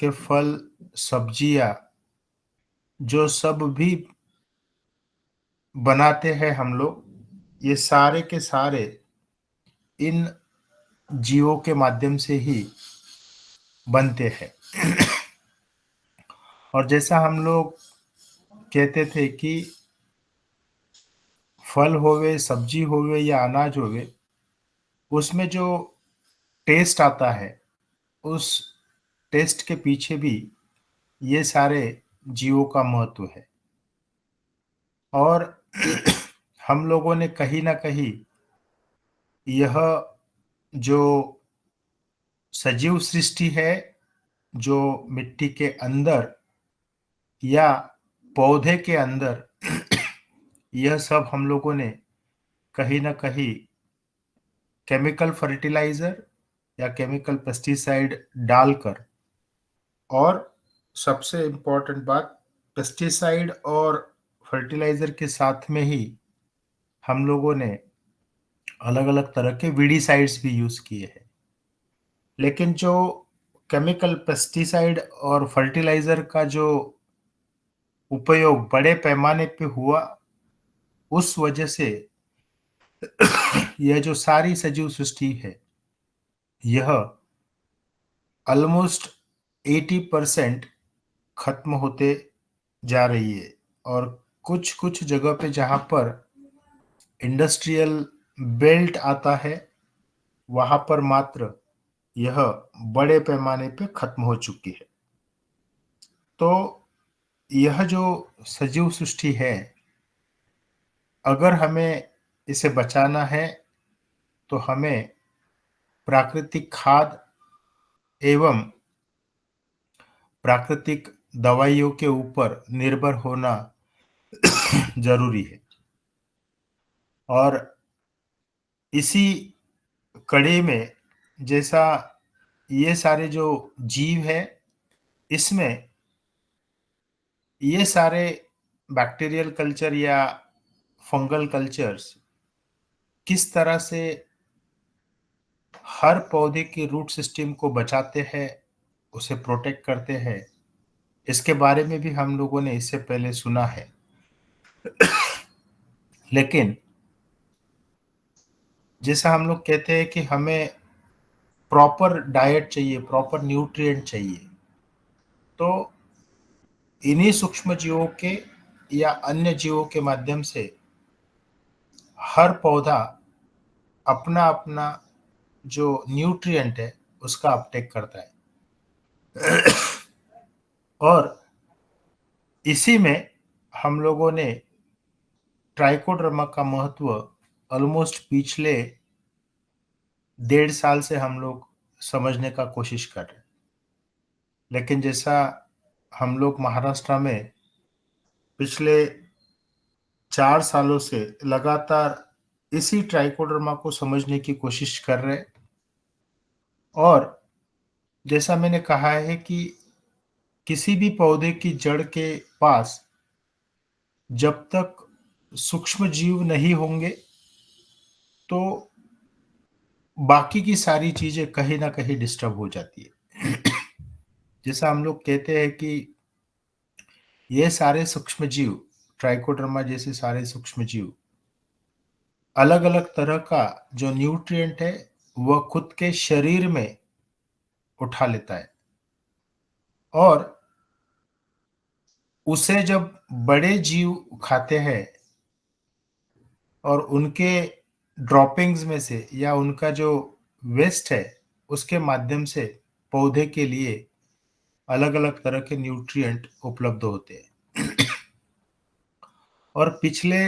के फल, सब्जियां, जो सब भी बनाते हैं हम लोग, ये सारे के सारे इन जीवों के माध्यम से ही बनते हैं। और जैसा हम लोग कहते थे कि फल होवे, सब्जी होवे या अनाज होवे, उसमें जो टेस्ट आता है, उस टेस्ट के पीछे भी ये सारे जीवों का महत्व है। और हम लोगों ने कहीं ना कहीं यह जो सजीव सृष्टि है, जो मिट्टी के अंदर या पौधे के अंदर, यह सब हम लोगों ने कहीं ना कहीं केमिकल फर्टिलाइजर या केमिकल पेस्टिसाइड डालकर, और सबसे इम्पोर्टेंट बात, पेस्टिसाइड और फर्टिलाइजर के साथ में ही हम लोगों ने अलग अलग तरह के वीडीसाइड्स भी यूज किए हैं। लेकिन जो केमिकल पेस्टिसाइड और फर्टिलाइजर का जो उपयोग बड़े पैमाने पे हुआ, उस वजह से यह जो सारी सजीव सृष्टि है, यह ऑलमोस्ट 80% खत्म होते जा रही है। और कुछ कुछ जगह पे जहाँ पर इंडस्ट्रियल बेल्ट आता है, वहाँ पर मात्र यह बड़े पैमाने पे खत्म हो चुकी है। तो यह जो सजीव सृष्टि है, अगर हमें इसे बचाना है तो हमें प्राकृतिक खाद एवं प्राकृतिक दवाइयों के ऊपर निर्भर होना जरूरी है। और इसी कड़ी में, जैसा ये सारे जो जीव है, इसमें ये सारे बैक्टीरियल कल्चर या फंगल कल्चर्स किस तरह से हर पौधे की रूट सिस्टम को बचाते हैं, उसे प्रोटेक्ट करते हैं, इसके बारे में भी हम लोगों ने इससे पहले सुना है। लेकिन जैसा हम लोग कहते हैं कि हमें प्रॉपर डाइट चाहिए, प्रॉपर न्यूट्रिएंट चाहिए, तो इन्हीं सूक्ष्म जीवों के या अन्य जीवों के माध्यम से हर पौधा अपना अपना जो न्यूट्रिएंट है उसका अपटेक करता है। और इसी में हम लोगों ने ट्राइकोडर्मा का महत्व ऑलमोस्ट पिछले 1.5 साल से हम लोग समझने का कोशिश कर रहे हैं। लेकिन जैसा हम लोग महाराष्ट्र में पिछले 4 सालों से लगातार इसी ट्राइकोडर्मा को समझने की कोशिश कर रहे हैं। और जैसा मैंने कहा है कि किसी भी पौधे की जड़ के पास जब तक सूक्ष्म जीव नहीं होंगे, तो बाकी की सारी चीजें कहीं ना कहीं डिस्टर्ब हो जाती है। जैसा हम लोग कहते हैं कि ये सारे सूक्ष्म जीव, ट्राइकोडर्मा जैसे सारे सूक्ष्म जीव, अलग अलग तरह का जो न्यूट्रिएंट है वह खुद के शरीर में उठा लेता है। और उसे जब बड़े जीव खाते हैं, और उनके ड्रॉपिंग्स में से या उनका जो वेस्ट है, उसके माध्यम से पौधे के लिए अलग अलग तरह के न्यूट्रिएंट उपलब्ध होते हैं। और पिछले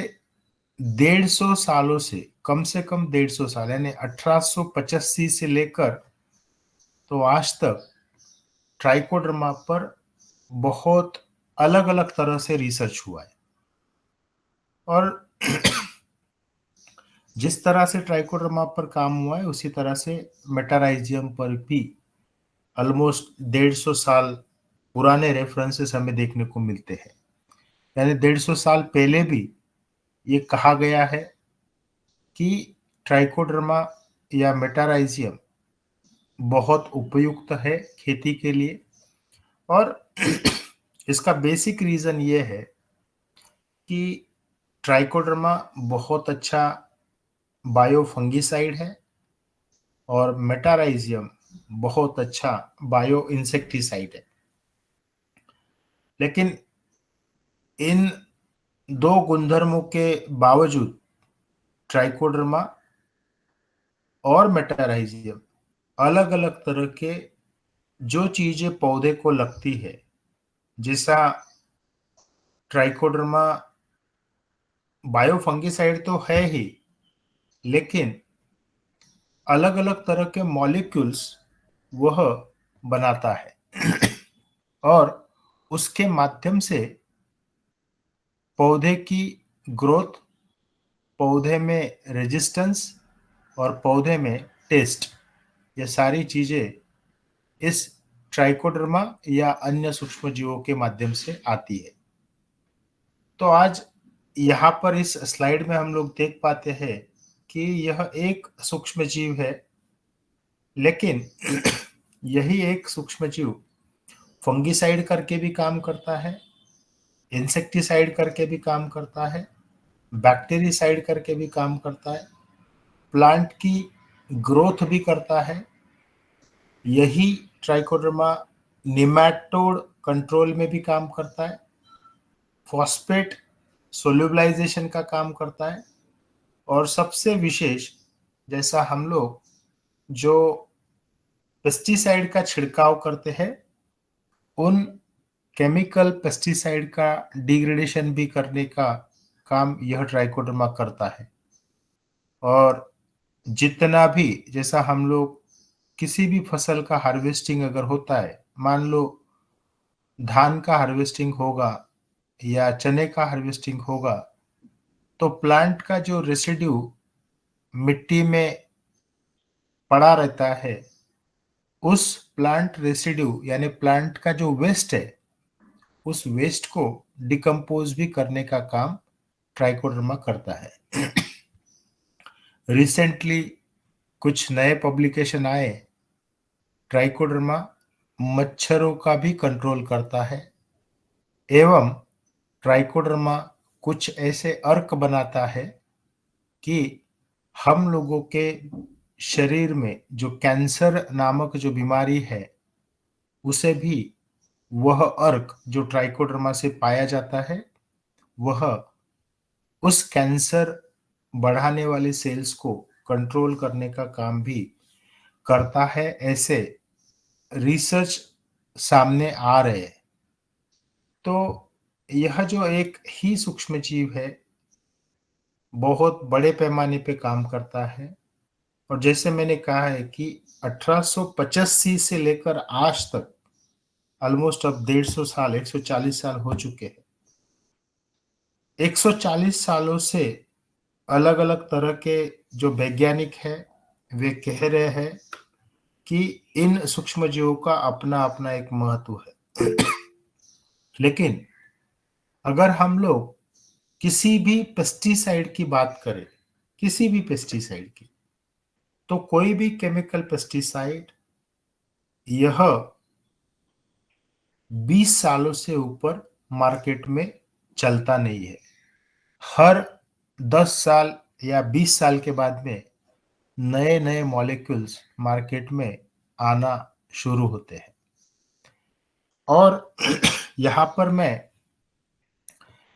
150 सालों से कम 150 साल, यानी 1885 से लेकर तो आज तक ट्राइकोडर्मा पर बहुत अलग अलग तरह से रिसर्च हुआ है। और जिस तरह से ट्राइकोडर्मा पर काम हुआ है, उसी तरह से मेटाराइजियम पर भी ऑलमोस्ट 150 साल पुराने रेफरेंसेस हमें देखने को मिलते हैं। यानी 150 साल पहले भी ये कहा गया है कि ट्राइकोडर्मा या मेटाराइजियम बहुत उपयुक्त है खेती के लिए। और इसका बेसिक रीज़न ये है कि ट्राइकोडर्मा बहुत अच्छा बायो फंगिसाइड है और मेटाराइजियम बहुत अच्छा बायो इंसेक्टिसाइड है। लेकिन इन दो गुणधर्मों के बावजूद ट्राइकोडर्मा और मेटाराइजियम अलग-अलग तरह के जो चीज़ें पौधे को लगती है, जैसा ट्राइकोडर्मा बायो फंगिसाइड तो है ही, लेकिन अलग-अलग तरह के मॉलिक्यूल्स वह बनाता है और उसके माध्यम से पौधे की ग्रोथ, पौधे में रेजिस्टेंस और पौधे में टेस्ट, ये सारी चीज़ें इस ट्राइकोडर्मा या अन्य सूक्ष्मजीवों के माध्यम से आती है। तो आज यहाँ पर इस स्लाइड में हम लोग देख पाते हैं कि यह एक सूक्ष्मजीव है, लेकिन यही एक सूक्ष्मजीव फंगिसाइड करके भी काम करता है, इंसेक्टिसाइड करके भी काम करता है, बैक्टीरिसाइड करके भी काम करता है, प्लांट की ग्रोथ भी करता है। यही ट्राइकोडर्मा निमैटोड कंट्रोल में भी काम करता है, फॉस्फेट सोल्यूबलाइजेशन का काम करता है और सबसे विशेष, जैसा हम लोग जो पेस्टिसाइड का छिड़काव करते हैं, उन केमिकल पेस्टिसाइड का डिग्रेडेशन भी करने का काम यह ट्राइकोडर्मा करता है। और जितना भी, जैसा हम लोग किसी भी फसल का हार्वेस्टिंग अगर होता है, मान लो धान का हार्वेस्टिंग होगा या चने का हार्वेस्टिंग होगा, तो प्लांट का जो रेसिड्यू मिट्टी में पड़ा रहता है, उस प्लांट रेसिड्यू यानी प्लांट का जो वेस्ट है, उस वेस्ट को डिकम्पोज भी करने का काम ट्राइकोडर्मा करता है। रिसेंटली कुछ नए पब्लिकेशन आए, ट्राइकोडर्मा मच्छरों का भी कंट्रोल करता है एवं ट्राइकोडर्मा कुछ ऐसे अर्क बनाता है कि हम लोगों के शरीर में जो कैंसर नामक जो बीमारी है, उसे भी वह अर्क जो ट्राइकोडर्मा से पाया जाता है, वह उस कैंसर बढ़ाने वाले सेल्स को कंट्रोल करने का काम भी करता है। ऐसे रिसर्च सामने आ रहे हैं। तो यह जो एक ही सूक्ष्मजीव है, बहुत बड़े पैमाने पे काम करता है और जैसे मैंने कहा है कि 1885 से लेकर आज तक ऑलमोस्ट अब 150 साल, 140 साल हो चुके हैं। 140 सालों से अलग-अलग तरह के जो वैज्ञानिक हैं, वे कह रहे हैं कि इन सूक्ष्मजीवों का अपना-अपना एक महत्व है। लेकिन अगर हम लोग किसी भी पेस्टिसाइड की बात करें, किसी भी पेस्टिसाइड की, तो कोई भी केमिकल पेस्टिसाइड यह 20 सालों से ऊपर मार्केट में चलता नहीं है। हर 10 साल या 20 साल के बाद में नए-नए मॉलिक्यूल्स मार्केट में आना शुरू होते हैं। और यहाँ पर मैं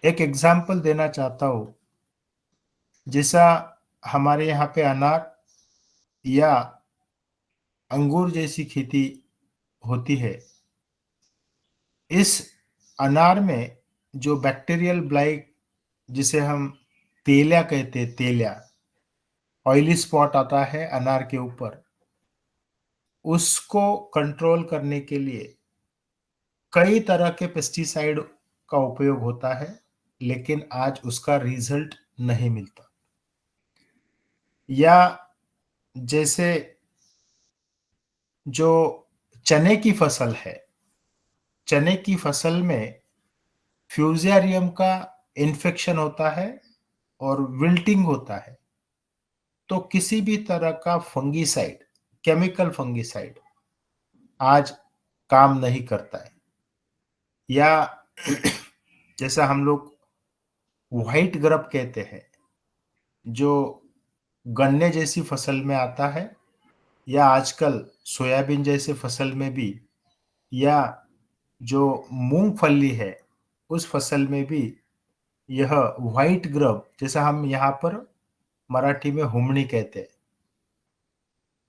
एक एग्जाम्पल देना चाहता हूँ, जैसा हमारे यहाँ पे अनार या अंगूर जैसी खेती होती है। इस अनार में जो बैक्टीरियल ब्लाइट, जिसे हम तेलिया कहते हैं, तेलिया ऑयली स्पॉट आता है अनार के ऊपर, उसको कंट्रोल करने के लिए कई तरह के पेस्टिसाइड का उपयोग होता है, लेकिन आज उसका रिजल्ट नहीं मिलता। या जैसे जो चने की फसल है, चने की फसल में फ्यूजेरियम का इन्फेक्शन होता है और विल्टिंग होता है, तो किसी भी तरह का फंगीसाइड, केमिकल फंगीसाइड आज काम नहीं करता है। या जैसा हम लोग व्हाइट ग्रब कहते हैं, जो गन्ने जैसी फसल में आता है, या आजकल सोयाबीन जैसे फसल में भी, या जो मूंगफली है उस फसल में भी यह व्हाइट ग्रब, जैसा हम यहाँ पर मराठी में हुमणी कहते हैं।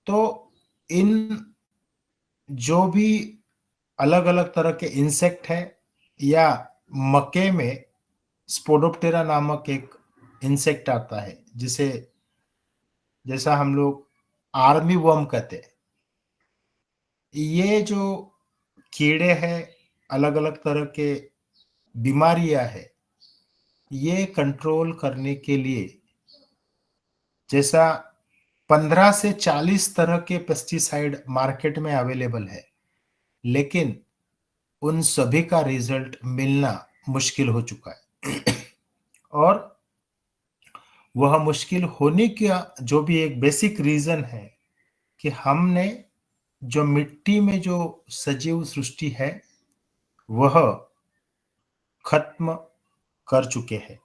तो इन जो भी अलग-अलग तरह के इंसेक्ट हैं, या मक्के में स्पोडोप्टेरा नामक एक इंसेक्ट आता है, जिसे जैसा हम लोग आर्मी वर्म कहते हैं। ये जो कीड़े हैं, अलग-अलग तरह के बीमारियां हैं, ये कंट्रोल करने के लिए जैसा 15 से 40 तरह के पेस्टिसाइड मार्केट में अवेलेबल है, लेकिन उन सभी का रिजल्ट मिलना मुश्किल हो चुका है। और वह मुश्किल होने का जो भी एक बेसिक रीजन है कि हमने जो मिट्टी में जो सजीव सृष्टि है वह खत्म कर चुके हैं।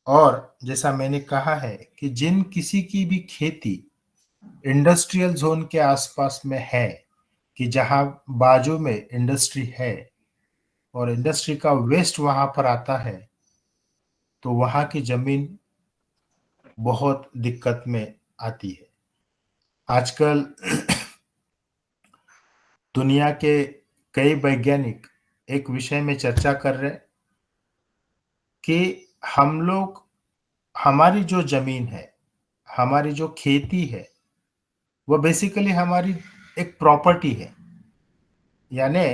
और जैसा मैंने कहा है कि जिन किसी की भी खेती इंडस्ट्रियल जोन के आसपास में है, कि जहां बाजू में इंडस्ट्री है और इंडस्ट्री का वेस्ट वहां पर आता है, तो वहां की जमीन बहुत दिक्कत में आती है। आजकल दुनिया के कई वैज्ञानिक एक विषय में चर्चा कर रहे हैं कि हम लोग, हमारी जो जमीन है, हमारी जो खेती है, वो बेसिकली हमारी एक प्रॉपर्टी है। यानी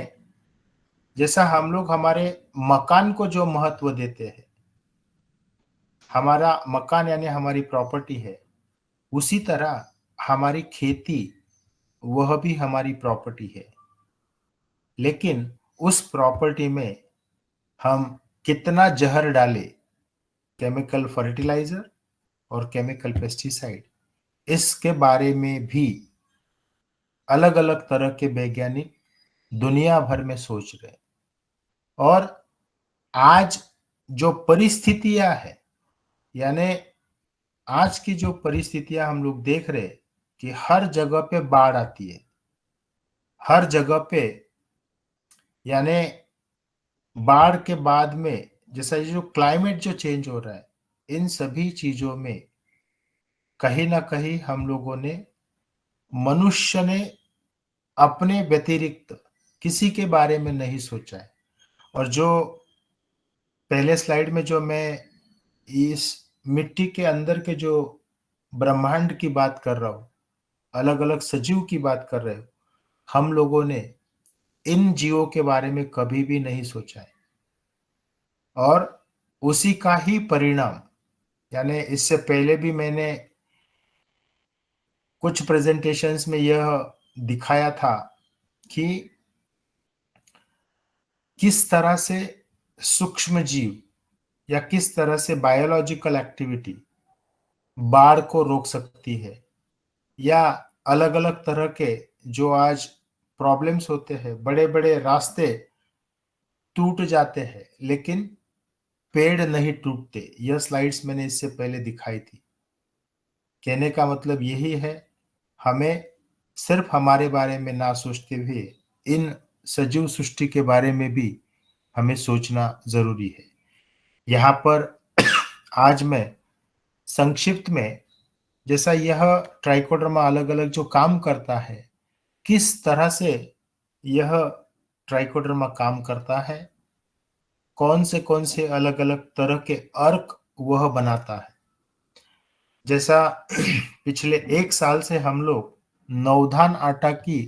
जैसा हम लोग हमारे मकान को जो महत्व देते हैं, हमारा मकान यानी हमारी प्रॉपर्टी है, उसी तरह हमारी खेती वह भी हमारी प्रॉपर्टी है। लेकिन उस प्रॉपर्टी में हम कितना जहर डालें, केमिकल फर्टिलाइजर और केमिकल पेस्टिसाइड, इसके बारे में भी अलग अलग तरह के वैज्ञानिक दुनिया भर में सोच रहे हैं। और आज जो परिस्थितियां है, यानी आज की जो परिस्थितियां हम लोग देख रहे हैं कि हर जगह पे बाढ़ आती है, हर जगह पे, यानी बाढ़ के बाद में जैसा ये जो क्लाइमेट जो चेंज हो रहा है, इन सभी चीजों में कहीं ना कहीं हम लोगों ने, मनुष्य ने अपने व्यतिरिक्त किसी के बारे में नहीं सोचा है। और जो पहले स्लाइड में जो मैं इस मिट्टी के अंदर के जो ब्रह्मांड की बात कर रहा हूँ, अलग अलग सजीव की बात कर रहे हो, हम लोगों ने इन जीवों के बारे में कभी भी नहीं सोचा है। और उसी का ही परिणाम, यानी इससे पहले भी मैंने कुछ प्रेजेंटेशंस में यह दिखाया था कि किस तरह से सूक्ष्म जीव या किस तरह से बायोलॉजिकल एक्टिविटी बाढ़ को रोक सकती है, या अलग अलग तरह के जो आज प्रॉब्लम्स होते हैं, बड़े बड़े रास्ते टूट जाते हैं लेकिन पेड़ नहीं टूटते। यह स्लाइड्स मैंने इससे पहले दिखाई थी। कहने का मतलब यही है, हमें सिर्फ हमारे बारे में ना सोचते हुए इन सजीव सृष्टि के बारे में भी हमें सोचना जरूरी है। यहाँ पर आज मैं संक्षिप्त में, जैसा यह ट्राइकोडर्मा अलग अलग जो काम करता है, किस तरह से यह ट्राइकोडर्मा काम करता है, कौन से अलग अलग तरह के अर्क वह बनाता है। जैसा पिछले 1 साल से हम लोग नवधान आटा की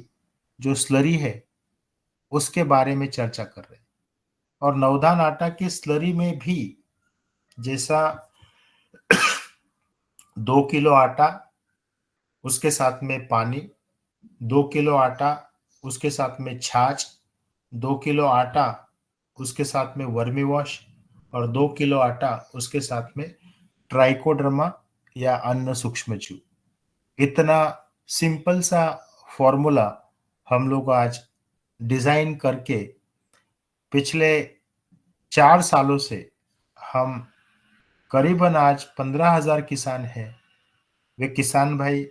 जो स्लरी है उसके बारे में चर्चा कर रहे हैं। और नवधान आटा की स्लरी में भी जैसा 2 किलो आटा, उसके साथ में पानी, 2 किलो आटा उसके साथ में छाछ, 2 किलो आटा उसके साथ में वर्मी वॉश, और 2 किलो आटा उसके साथ में ट्राइकोडर्मा या अन्य सूक्ष्मजीव। इतना सिंपल सा फॉर्मूला हम लोग आज डिजाइन करके पिछले 4 सालों से हम करीबन आज 15,000 किसान हैं। वे किसान भाई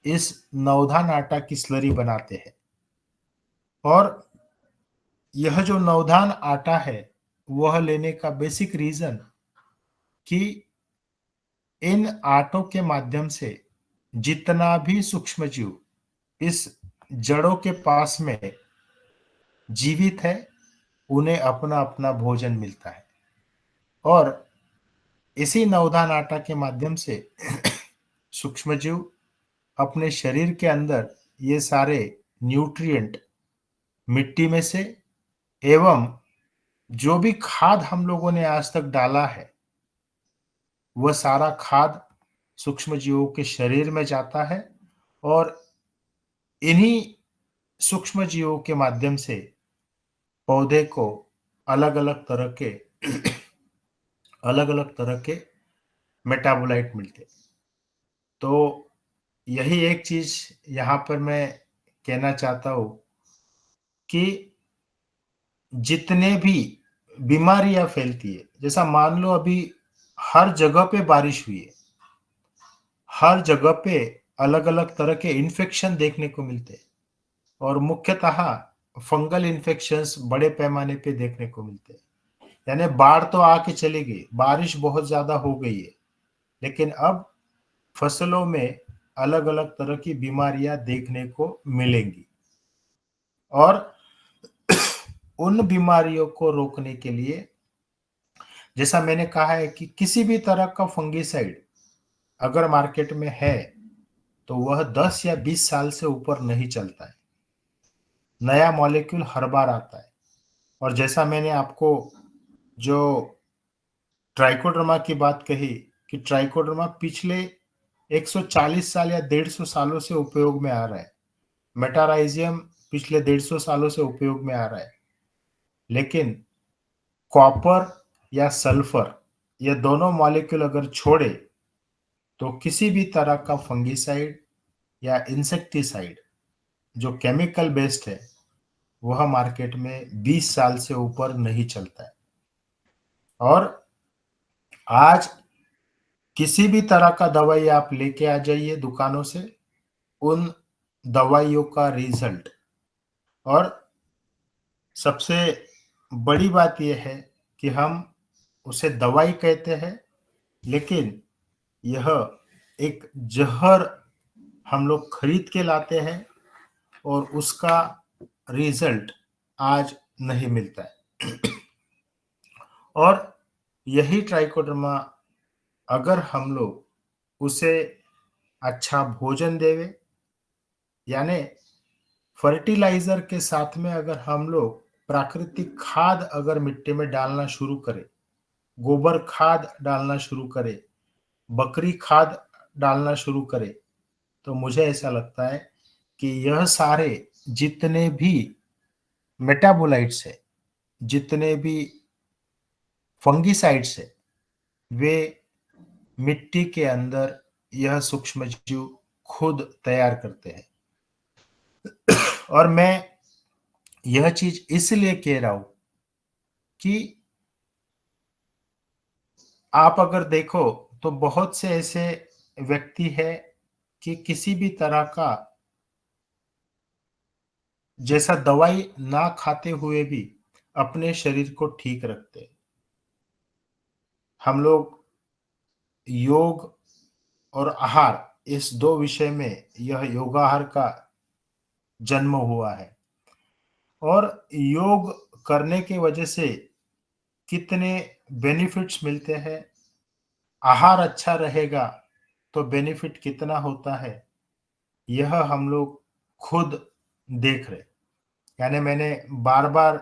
इस नवधान आटा की स्लरी बनाते हैं और यह जो नवधान आटा है, वह लेने का बेसिक रीज़न कि इन आटों के माध्यम से जितना भी सूक्ष्मजीव इस जड़ों के पास में जीवित है, उन्हें अपना-अपना भोजन मिलता है और इसी नवधान आटा के माध्यम से सूक्ष्मजीव अपने शरीर के अंदर ये सारे न्यूट्रिएंट मिट्टी में से एवं जो भी खाद हम लोगों ने आज तक डाला है, वह सारा खाद सूक्ष्मजीवों के शरीर में जाता है और इन्हीं सूक्ष्मजीवों के माध्यम से पौधे को अलग-अलग तरह के अलग-अलग तरह के मेटाबोलाइट मिलते हैं। तो यही एक चीज़ यहाँ पर मैं कहना चाहता हूँ कि जितने भी बीमारियाँ फैलती है, जैसा मान लो अभी हर जगह पे बारिश हुई है, हर जगह पे अलग-अलग तरह के इन्फेक्शन देखने को मिलते हैं और मुख्यतः फंगल इन्फेक्शंस बड़े पैमाने पे देखने को मिलते हैं। यानी बाढ़ तो आके चली गई, बारिश बहुत ज़्यादा हो गई है, लेकिन अब फसलों में अलग-अलग तरह की बीमारियाँ देखने को मिलेंगी और उन बीमारियों को रोकने के लिए जैसा मैंने कहा है कि किसी भी तरह का फंगिसाइड अगर मार्केट में है, तो वह 10 या 20 साल से ऊपर नहीं चलता है। नया मॉलिक्यूल हर बार आता है और जैसा मैंने आपको जो ट्राइकोडर्मा की बात कही कि ट्राइकोडर्मा पिछले 140 साल या 150 सालों से उपयोग में आ रहा है। मेटाराइजियम पिछले 150 सालों से उपयोग में आ रहा है। लेकिन कॉपर या सल्फर ये दोनों मॉलिक्यूल अगर छोड़े तो किसी भी तरह का फंगिसाइड या इंसेक्टिसाइड जो केमिकल बेस्ड है, वह मार्केट में 20 साल से ऊपर नहीं चलता है और आज किसी भी तरह का दवाई आप लेके आ जाइए दुकानों से, उन दवाइयों का रिजल्ट और सबसे बड़ी बात यह है कि हम उसे दवाई कहते हैं, लेकिन यह एक ज़हर हम लोग खरीद के लाते हैं और उसका रिजल्ट आज नहीं मिलता है। और यही ट्राइकोडर्मा अगर हम लोग उसे अच्छा भोजन देवें, यानी फर्टिलाइज़र के साथ में अगर हम लोग प्राकृतिक खाद अगर मिट्टी में डालना शुरू करें, गोबर खाद डालना शुरू करें, बकरी खाद डालना शुरू करें, तो मुझे ऐसा लगता है कि यह सारे जितने भी मेटाबोलाइट्स हैं, जितने भी फंगिसाइड्स हैं, वे मिट्टी के अंदर यह सूक्ष्मजीव खुद तैयार करते हैं। और मैं यह चीज़ इसलिए कह रहा हूँ कि आप अगर देखो तो बहुत से ऐसे व्यक्ति हैं कि किसी भी तरह का जैसा दवाई ना खाते हुए भी अपने शरीर को ठीक रखते हैं। हम लोग योग और आहार इस 2 विषय में यह योगाहार का जन्म हुआ है और योग करने की वजह से कितने बेनिफिट्स मिलते हैं, आहार अच्छा रहेगा तो बेनिफिट कितना होता है, यह हम लोग खुद देख रहे। यानी मैंने बार-बार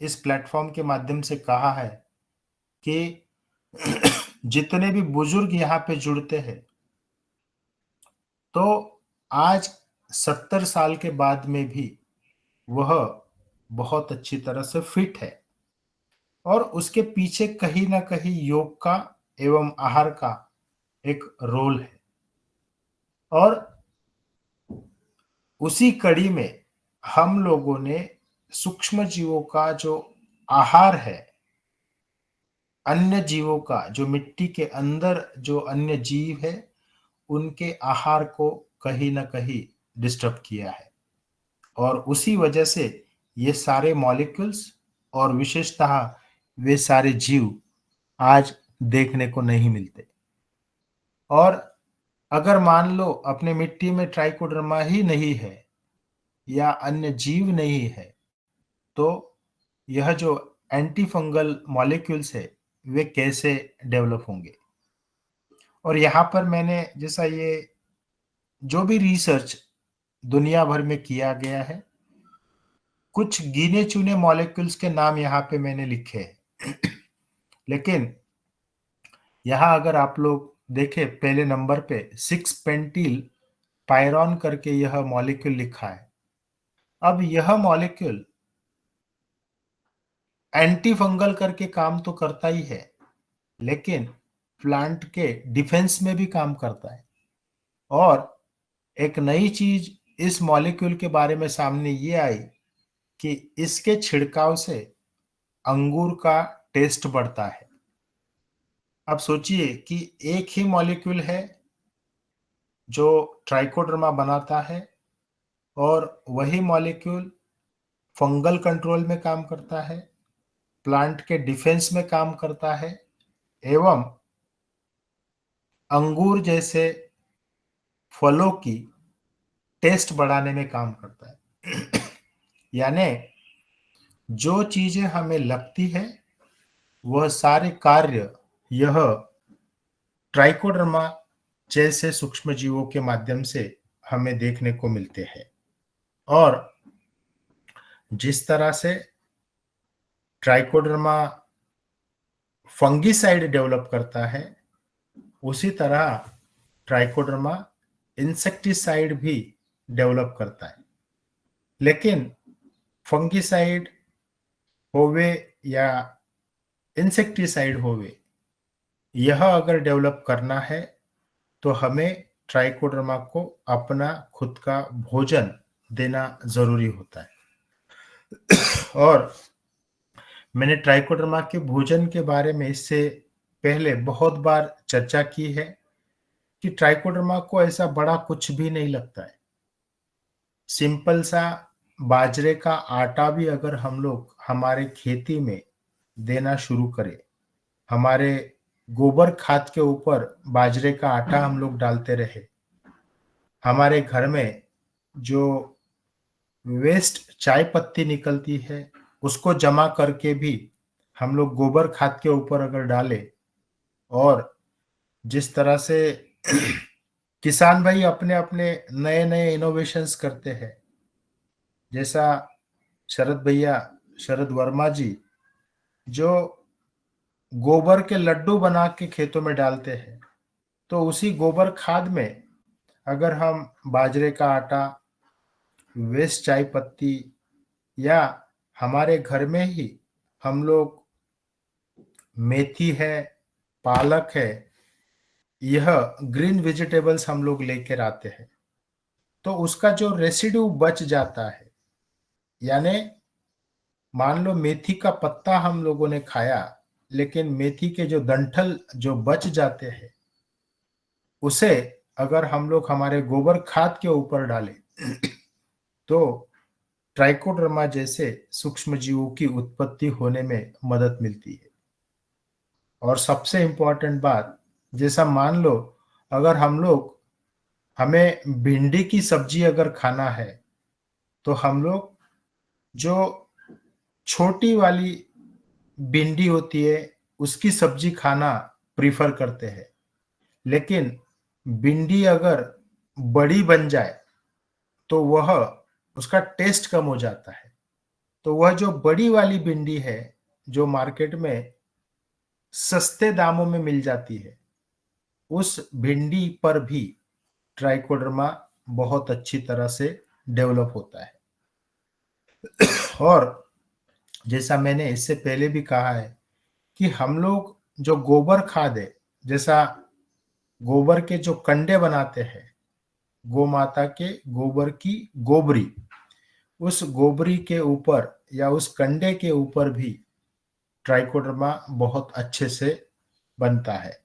इस प्लेटफ़ॉर्म के माध्यम से कहा है कि जितने भी बुजुर्ग यहाँ पे जुड़ते हैं, तो आज 70 साल के बाद में भी वह बहुत अच्छी तरह से फिट है और उसके पीछे कहीं न कहीं योग का एवं आहार का एक रोल है और उसी कड़ी में हम लोगों ने सूक्ष्म जीवों का जो आहार है अन्य जीवों का, जो मिट्टी के अंदर जो अन्य जीव है, उनके आहार को कहीं न कहीं डिस्टर्ब किया है। और उसी वजह से ये सारे मॉलिक्यूल्स और विशेषतः वे सारे जीव आज देखने को नहीं मिलते। और अगर मान लो अपने मिट्टी में ट्राइकोडर्मा ही नहीं है या अन्य जीव नहीं है, तो यह जो एंटी फंगल मॉलिक्यूल्स है, वे कैसे डेवलप होंगे? और यहाँ पर मैंने जैसा ये जो भी रिसर्च दुनिया भर में किया गया है, कुछ गिने चुने मॉलिक्यूल्स के नाम यहाँ पे मैंने लिखे हैं। लेकिन यहाँ अगर आप लोग देखें, पहले नंबर पे 6 पेंटिल पायरॉन करके यह मॉलिक्यूल लिखा है। अब यह मॉलिक्यूल एंटी फंगल करके काम तो करता ही है, लेकिन प्लांट के डिफेंस में भी काम करता है। और एक नई चीज इस मॉलिक्यूल के बारे में सामने ये आई कि इसके छिड़काव से अंगूर का टेस्ट बढ़ता है। अब सोचिए कि एक ही मॉलिक्यूल है जो ट्राइकोडर्मा बनाता है, और वही मॉलिक्यूल फंगल कंट्रोल में काम करता है, प्लांट के डिफेंस में काम करता है, एवं अंगूर जैसे फलों की टेस्ट बढ़ाने में काम करता है। यानी जो चीजें हमें लगती है, वह सारे कार्य यह ट्राइकोडर्मा जैसे सूक्ष्म जीवों के माध्यम से हमें देखने को मिलते हैं। और जिस तरह से ट्राइकोडर्मा फंगिसाइड डेवलप करता है, उसी तरह ट्राइकोडर्मा इंसेक्टिसाइड भी डेवलप करता है। लेकिन फंगिसाइड होवे या इंसेक्टिसाइड होवे, यह अगर डेवलप करना है तो हमें ट्राइकोडर्मा को अपना खुद का भोजन देना जरूरी होता है। और मैंने ट्राइकोडर्मा के भोजन के बारे में इससे पहले बहुत बार चर्चा की है कि ट्राइकोडर्मा को ऐसा बड़ा कुछ भी नहीं लगता है। सिंपल सा बाजरे का आटा भी अगर हम लोग हमारे खेती में देना शुरू करें, हमारे गोबर खाद के ऊपर बाजरे का आटा हम लोग डालते रहे, हमारे घर में जो वेस्ट चाय पत्ती निकलती है उसको जमा करके भी हम लोग गोबर खाद के ऊपर अगर डालें, और जिस तरह से किसान भाई अपने अपने नए नए इनोवेशंस करते हैं, जैसा शरद भैया, शरद वर्मा जी, जो गोबर के लड्डू बना के खेतों में डालते हैं, तो उसी गोबर खाद में अगर हम बाजरे का आटा, वेस्ट चाय पत्ती, या हमारे घर में ही हम लोग मेथी है, पालक है, यह ग्रीन वेजिटेबल्स हम लोग लेकर आते हैं, तो उसका जो रेसिड्यू बच जाता है, यानी मान लो मेथी का पत्ता हम लोगों ने खाया, लेकिन मेथी के जो डंठल जो बच जाते हैं, उसे अगर हम लोग हमारे गोबर खाद के ऊपर डालें, तो ट्राइकोडर्मा जैसे सूक्ष्म जीवों की उत्पत्ति होने में मदद मिलती है। और सबसे इंपॉर्टेंट बात, जैसा मान लो अगर हम लोग, हमें भिंडी की सब्जी अगर खाना है, तो हम लोग जो छोटी वाली भिंडी होती है उसकी सब्जी खाना प्रीफर करते हैं। लेकिन भिंडी अगर बड़ी बन जाए तो वह, उसका टेस्ट कम हो जाता है। तो वह जो बड़ी वाली भिंडी है, जो मार्केट में सस्ते दामों में मिल जाती है, उस भिंडी पर भी ट्राइकोडर्मा बहुत अच्छी तरह से डेवलप होता है। और जैसा मैंने इससे पहले भी कहा है कि हम लोग जो गोबर खाद है, जैसा गोबर के जो कंडे बनाते हैं, गौ माता के गोबर की गोबरी, उस गोबरी के ऊपर या उस कंडे के ऊपर भी ट्राइकोडर्मा बहुत अच्छे से बनता है।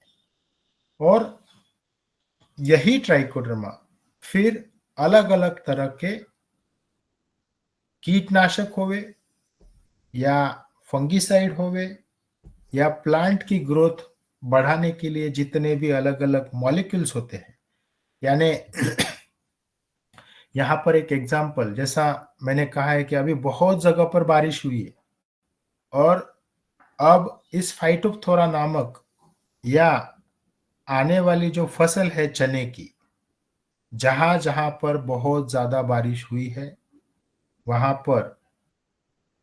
और यही ट्राइकोडर्मा फिर अलग अलग तरह के कीटनाशक होवे या फंगिसाइड होवे या प्लांट की ग्रोथ बढ़ाने के लिए जितने भी अलग अलग मॉलिक्यूल्स होते हैं, यानी यहाँ पर एक एग्जाम्पल, जैसा मैंने कहा है कि अभी बहुत जगह पर बारिश हुई है और अब इस फाइटोप्थोरा नामक या आने वाली जो फसल है चने की, जहां जहां पर बहुत ज्यादा बारिश हुई है वहां पर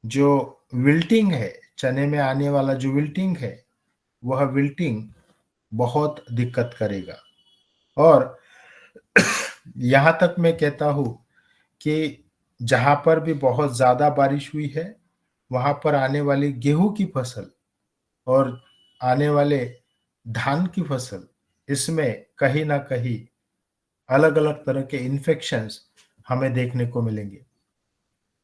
जो विल्टिंग है, चने में आने वाला जो विल्टिंग है, वह विल्टिंग बहुत दिक्कत करेगा। और यहां तक मैं कहता हूं कि जहां पर भी बहुत ज्यादा बारिश हुई है वहां पर आने वाली गेहूं की फसल और आने वाले धान की फसल, इसमें कहीं ना कहीं अलग अलग तरह के इन्फेक्शंस हमें देखने को मिलेंगे।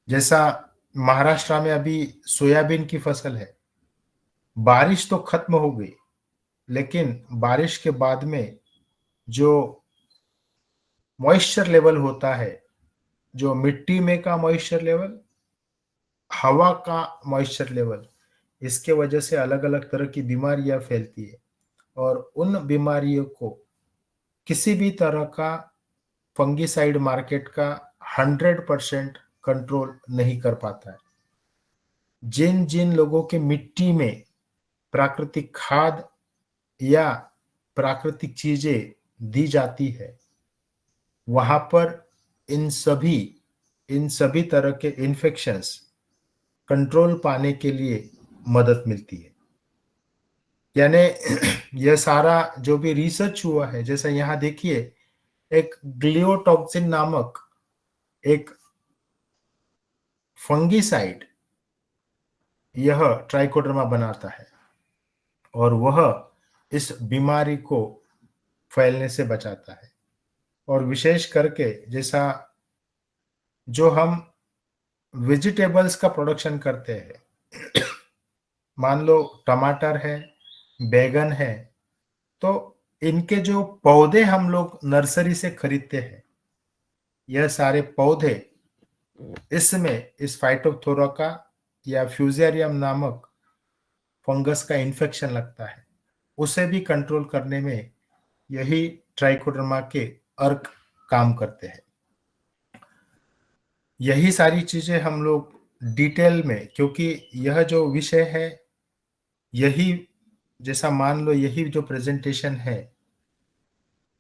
जैसा महाराष्ट्र में अभी सोयाबीन की फसल है, बारिश तो खत्म हो गई, लेकिन बारिश के बाद में जो मॉइस्चर लेवल होता है, जो मिट्टी में का मॉइस्चर लेवल, हवा का मॉइस्चर लेवल, इसके वजह से अलग अलग तरह की बीमारियां फैलती है और उन बीमारियों को किसी भी तरह का फंगिसाइड मार्केट का 100% कंट्रोल नहीं कर पाता है। जिन जिन लोगों के मिट्टी में प्राकृतिक खाद या प्राकृतिक चीजें दी जाती है, वहां पर इन सभी इन सभी तरह के इन्फेक्शंस कंट्रोल पाने के लिए मदद मिलती है। यानी यह सारा जो भी रिसर्च हुआ है, जैसा यहाँ देखिए, एक ग्लियोटॉक्सिन नामक एक फंगिसाइड यह ट्राइकोडर्मा बनाता है और वह इस बीमारी को फैलने से बचाता है। और विशेष करके जैसा जो हम वेजिटेबल्स का प्रोडक्शन करते हैं, मान लो टमाटर है, बैगन है, तो इनके जो पौधे हम लोग नर्सरी से खरीदते हैं, यह सारे पौधे इसमें इस फाइटोप्थोरा का या फ्यूजेरियम नामक फंगस का इन्फेक्शन लगता है, उसे भी कंट्रोल करने में यही ट्राइकोडर्मा के अर्क काम करते हैं। यही सारी चीजें हम लोग डिटेल में, क्योंकि यह जो विषय है, यही जैसा मान लो यही जो प्रेजेंटेशन है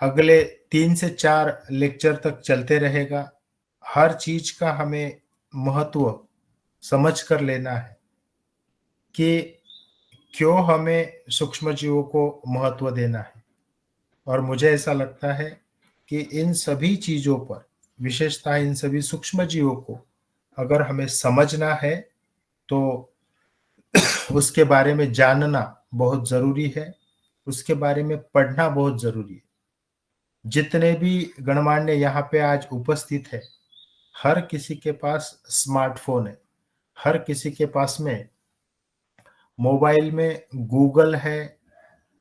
अगले 3 से 4 लेक्चर तक चलते रहेगा। हर चीज का हमें महत्व समझ कर लेना है कि क्यों हमें सूक्ष्म जीवों को महत्व देना है। और मुझे ऐसा लगता है कि इन सभी चीजों पर, विशेषतः इन सभी सूक्ष्म जीवों को अगर हमें समझना है तो उसके बारे में जानना बहुत जरूरी है, उसके बारे में पढ़ना बहुत जरूरी है। जितने भी गणमान्य यहाँ पे आज उपस्थित है, हर किसी के पास स्मार्टफोन है, हर किसी के पास में मोबाइल में गूगल है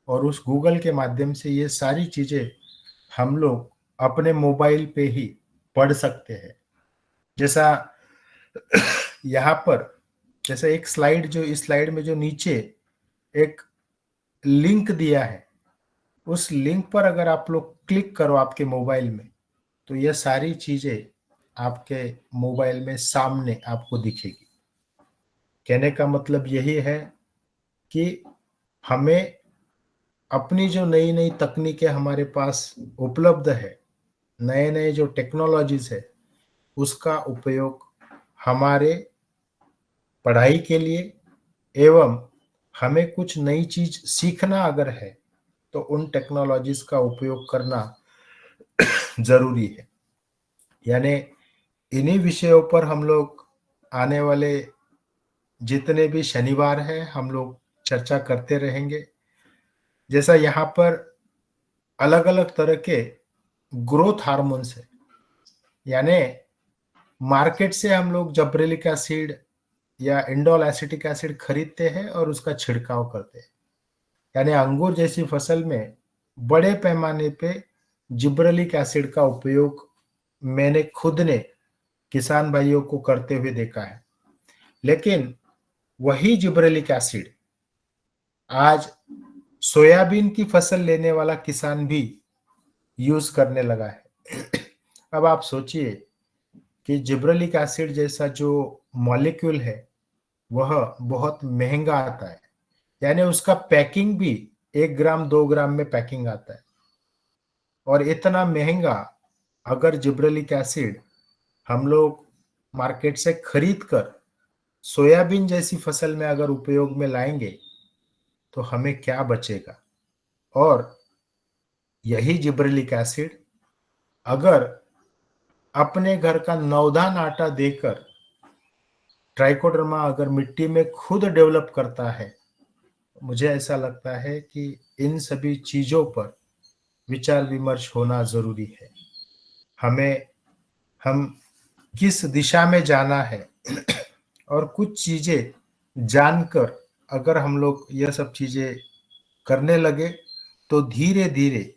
और उस गूगल के माध्यम से ये सारी चीजें हम लोग अपने मोबाइल पे ही पढ़ सकते हैं। जैसा यहाँ पर, जैसा एक स्लाइड, जो इस स्लाइड में जो नीचे एक लिंक दिया है, उस लिंक पर अगर आप लोग क्लिक करो आपके मोबाइल में, तो यह सारी चीजें आपके मोबाइल में सामने आपको दिखेगी। कहने का मतलब यही है कि हमें अपनी जो नई नई तकनीकें हमारे पास उपलब्ध है, नए नए जो टेक्नोलॉजीज है, उसका उपयोग हमारे पढ़ाई के लिए एवं हमें कुछ नई चीज सीखना अगर है तो उन टेक्नोलॉजीज का उपयोग करना जरूरी है। यानी इन्हीं विषयों पर हम लोग आने वाले जितने भी शनिवार है हम लोग चर्चा करते रहेंगे। जैसा यहाँ पर अलग अलग तरह के ग्रोथ हार्मोन्स है, यानी मार्केट से हम लोग जब्रेलिक एसिड या इंडोल एसिटिक एसिड खरीदते हैं और उसका छिड़काव करते हैं। यानी अंगूर जैसी फसल में बड़े पैमाने पे जिब्रेलिक एसिड का उपयोग मैंने खुद ने किसान भाइयों को करते हुए देखा है। लेकिन वही जिब्रेलिक एसिड आज सोयाबीन की फसल लेने वाला किसान भी यूज करने लगा है। अब आप सोचिए कि जिब्रेलिक एसिड जैसा जो मॉलिक्यूल है वह बहुत महंगा आता है। यानी उसका पैकिंग भी 1 ग्राम 2 ग्राम में पैकिंग आता है। और इतना महंगा अगर जिब्रेलिक एसिड हम लोग मार्केट से खरीद कर सोयाबीन जैसी फसल में अगर उपयोग में लाएंगे तो हमें क्या बचेगा। और यही जिब्रेलिक एसिड अगर अपने घर का नवधान आटा देकर ट्राइकोडर्मा अगर मिट्टी में खुद डेवलप करता है, मुझे ऐसा लगता है कि इन सभी चीजों पर विचार विमर्श होना जरूरी है। हमें हम किस दिशा में जाना है और कुछ चीजें जानकर अगर हम लोग यह सब चीजें करने लगे तो धीरे धीरे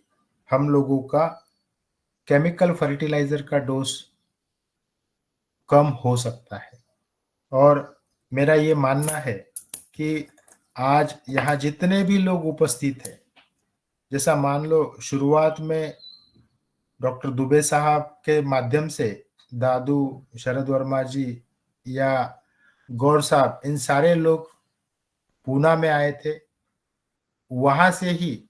हम लोगों का केमिकल फर्टिलाइजर का डोज कम हो सकता है। और मेरा ये मानना है कि आज यहाँ जितने भी लोग उपस्थित हैं, जैसा मान लो शुरुआत में डॉक्टर दुबे साहब के माध्यम से दादू, शरद वर्मा जी या गौर साहब, इन सारे लोग पूना में आए थे। वहां से ही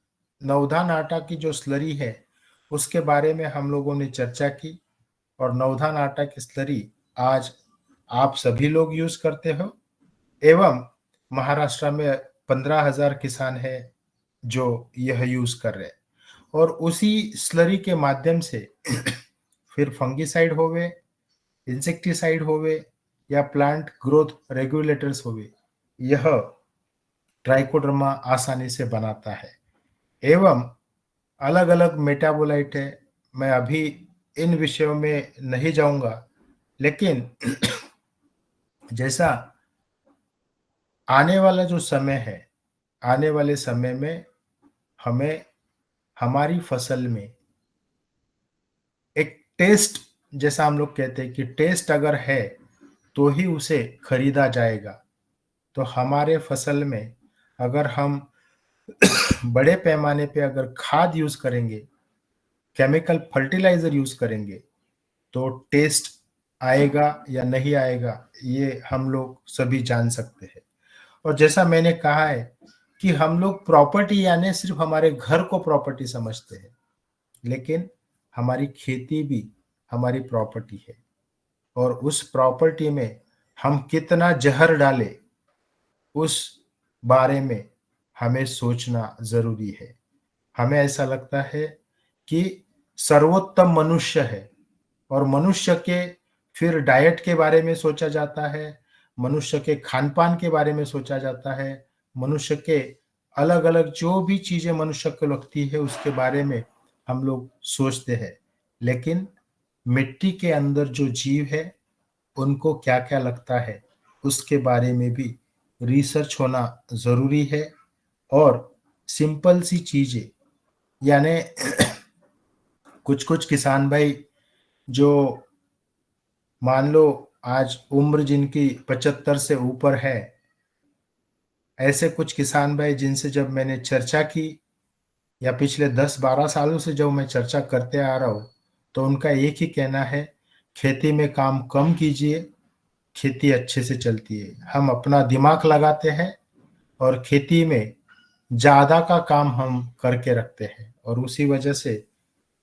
नवधान आटा की जो स्लरी है उसके बारे में हम लोगों ने चर्चा की। और नवधान आटा की स्लरी आज आप सभी लोग यूज करते हो। एवं महाराष्ट्र में 15,000 किसान है जो यह यूज कर रहे हैं। और उसी स्लरी के माध्यम से फिर फंगिसाइड होवे, इंसेक्टिसाइड होवे या प्लांट ग्रोथ रेगुलेटर्स होवे, यह ट्राइकोडर्मा आसानी से बनाता है। एवं अलग अलग मेटाबोलाइट है। मैं अभी इन विषयों में नहीं जाऊंगा, लेकिन जैसा आने वाला जो समय है, आने वाले समय में हमें हमारी फसल में एक टेस्ट, जैसा हम लोग कहते हैं कि टेस्ट अगर है तो ही उसे खरीदा जाएगा। तो हमारे फसल में अगर हम बड़े पैमाने पे अगर खाद यूज करेंगे, केमिकल फर्टिलाइजर यूज करेंगे, तो टेस्ट आएगा या नहीं आएगा ये हम लोग सभी जान सकते हैं। और जैसा मैंने कहा है कि हम लोग प्रॉपर्टी यानी सिर्फ हमारे घर को प्रॉपर्टी समझते हैं, लेकिन हमारी खेती भी हमारी प्रॉपर्टी है। और उस प्रॉपर्टी में हम कितना जहर डालें उस बारे में हमें सोचना जरूरी है। हमें ऐसा लगता है कि सर्वोत्तम मनुष्य है और मनुष्य के फिर डाइट के बारे में सोचा जाता है, मनुष्य के खान पान के बारे में सोचा जाता है, मनुष्य के अलग अलग जो भी चीजें मनुष्य को लगती है उसके बारे में हम लोग सोचते हैं। लेकिन मिट्टी के अंदर जो जीव है उनको क्या क्या लगता है उसके बारे में भी रिसर्च होना जरूरी है। और सिंपल सी चीजें, यानी कुछ कुछ किसान भाई जो मान लो आज उम्र जिनकी 75 से ऊपर है, ऐसे कुछ किसान भाई जिनसे जब मैंने चर्चा की या पिछले 10-12 सालों से जब मैं चर्चा करते आ रहा हूँ, तो उनका एक ही कहना है, खेती में काम कम कीजिए, खेती अच्छे से चलती है। हम अपना दिमाग लगाते हैं और खेती में ज्यादा का काम हम करके रखते हैं। और उसी वजह से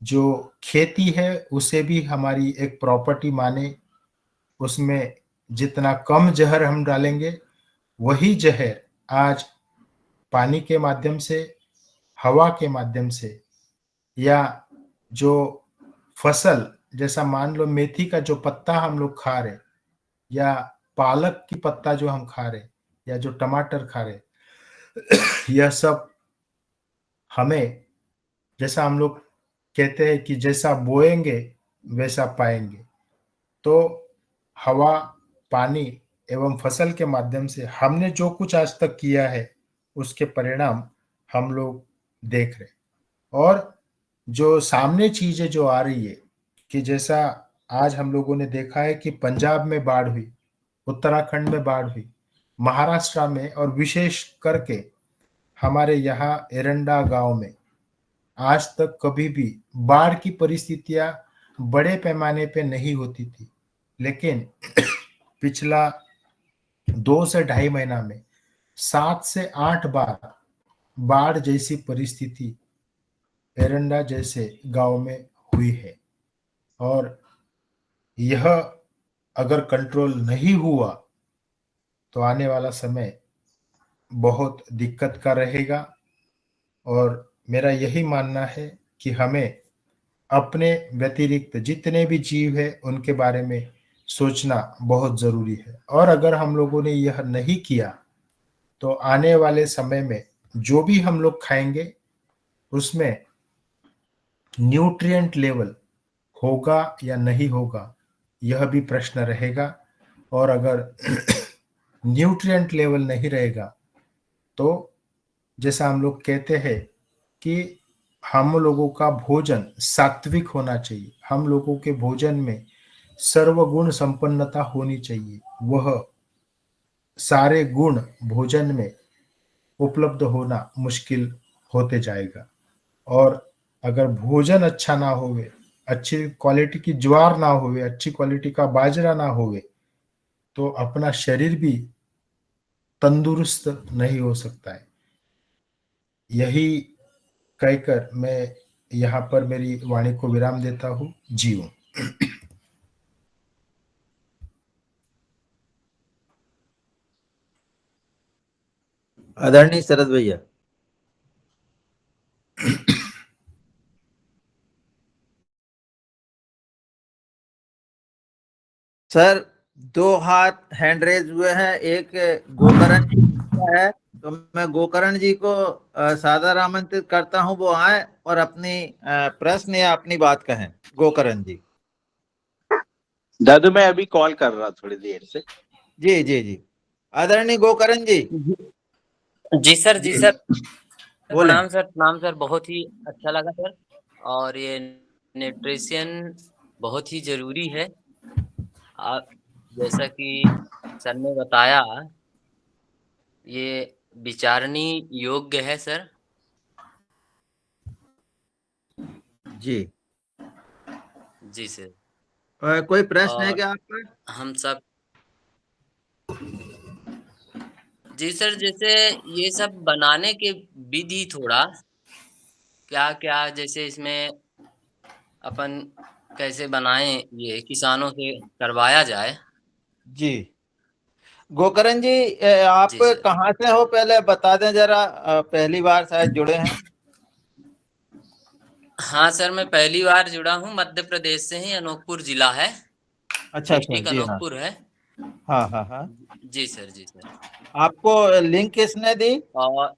जो खेती है उसे भी हमारी एक प्रॉपर्टी माने, उसमें जितना कम जहर हम डालेंगे वही जहर आज पानी के माध्यम से, हवा के माध्यम से, या जो फसल, जैसा मान लो मेथी का जो पत्ता हम लोग खा रहे, या पालक की पत्ता जो हम खा रहे, या जो टमाटर खा रहे, यह सब हमें, जैसा हम लोग कहते हैं कि जैसा बोएंगे वैसा पाएंगे। तो हवा, पानी एवं फसल के माध्यम से हमने जो कुछ आज तक किया है, उसके परिणाम हम लोग देख रहे हैं। और जो सामने चीज़ें जो आ रही है कि जैसा आज हम लोगों ने देखा है कि पंजाब में बाढ़ हुई, उत्तराखंड में बाढ़ हुई, महाराष्ट्र में और विशेष करके हमारे यहाँ एरंडा गांव में आज तक कभी भी बाढ़ की परिस्थितियां बड़े पैमाने पे नहीं होती थी, लेकिन पिछला 2 से ढाई महीना में 7 से 8 बार बाढ़ जैसी परिस्थिति एरंडा जैसे गांव में हुई है। और यह अगर कंट्रोल नहीं हुआ तो आने वाला समय बहुत दिक्कत का रहेगा। और मेरा यही मानना है कि हमें अपने व्यतिरिक्त जितने भी जीव हैं उनके बारे में सोचना बहुत ज़रूरी है। और अगर हम लोगों ने यह नहीं किया तो आने वाले समय में जो भी हम लोग खाएंगे उसमें न्यूट्रिएंट लेवल होगा या नहीं होगा, यह भी प्रश्न रहेगा। और अगर न्यूट्रिएंट लेवल नहीं रहेगा तो जैसा हम लोग कहते हैं कि हम लोगों का भोजन सात्विक होना चाहिए, हम लोगों के भोजन में सर्वगुण संपन्नता होनी चाहिए। वह सारे गुण भोजन में उपलब्ध होना मुश्किल होते जाएगा। और अगर भोजन अच्छा ना होवे, अच्छी क्वालिटी की ज्वार ना होवे, अच्छी क्वालिटी का बाजरा ना होवे, तो अपना शरीर भी तंदुरुस्त नहीं हो सकता है। यही कहकर मैं यहाँ पर मेरी वाणी को विराम देता हूँ। जीव। आदरणीय शरद भैया। सर, 2 हाथ हैंड रेज हुए हैं। एक गोकरण जी का है, तो मैं गोकरण जी को सादर आमंत्रित करता हूं, वो आए और अपनी प्रश्न या अपनी बात कहें। गोकरण जी। दादू मैं अभी कॉल कर रहा थोड़ी देर से। जी जी जी। आदरणीय गोकरण जी। जी सर, जी सर। बोलें। प्रणाम सर, प्रणाम सर। बहुत ही अच्छा लगा सर। और ये न्यूट्रिशन बहुत ही जरूरी है। आप जैसा कि सर ने बताया, ये विचारणीय योग्य है सर। जी। जी सर। कोई प्रश्न है और क्या आपका? हम सब जी सर, जैसे ये सब बनाने के विधि थोड़ा क्या क्या, जैसे इसमें अपन कैसे बनाएं, ये किसानों से करवाया जाए। जी गोकरण जी, आप जी सर। कहाँ से हो पहले बता दें जरा। पहली बार शायद जुड़े हैं। हाँ सर, मैं पहली बार जुड़ा हूँ। मध्य प्रदेश से ही, अनूपपुर जिला है, अच्छा अच्छा। डिस्ट्रिक्ट जी हाँ। अनूपपुर है। हाँ हाँ हाँ। जी सर, जी सर। आपको लिंक किसने दी? और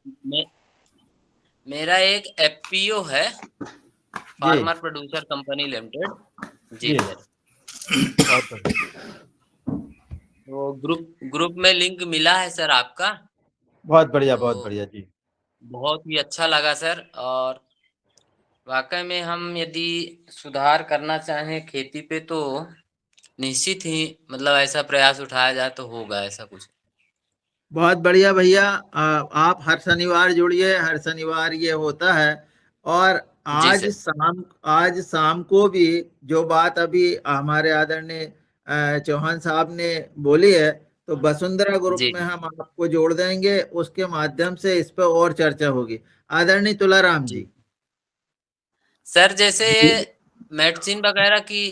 मेरा एक एफपीओ है, जी फार्मर प्रोड्यूसर कंपनी लिमिटेड। जी जी। सर। बहुत बढ़िया। तो ग्रुप में लिंक मिला है सर आपका। बहुत बढ़िया, बहुत तो बढ़िया जी। बहुत ही अच्छा लगा सर। और वाकई में हम यदि सुधार करना चाहें खेती पे, तो निश्चित ही मतलब ऐसा प्रयास उठाया जाए तो होगा ऐसा कुछ। बहुत बढ़िया भैया। आप हर शनिवार जुड़िए, हर शनिवार ये होता है। और जी सर। आज शाम को भी जो बात अभी हमारे आदरणीय चौहान साहब ने बोली है, तो वसुंधरा ग्रुप जी में हम आपको जोड़ देंगे, उसके माध्यम से इस पर और चर्चा होगी। आदरणीय तुलाराम जी जी। सर, जैसे जी। ये मेडिसिन वगैरह की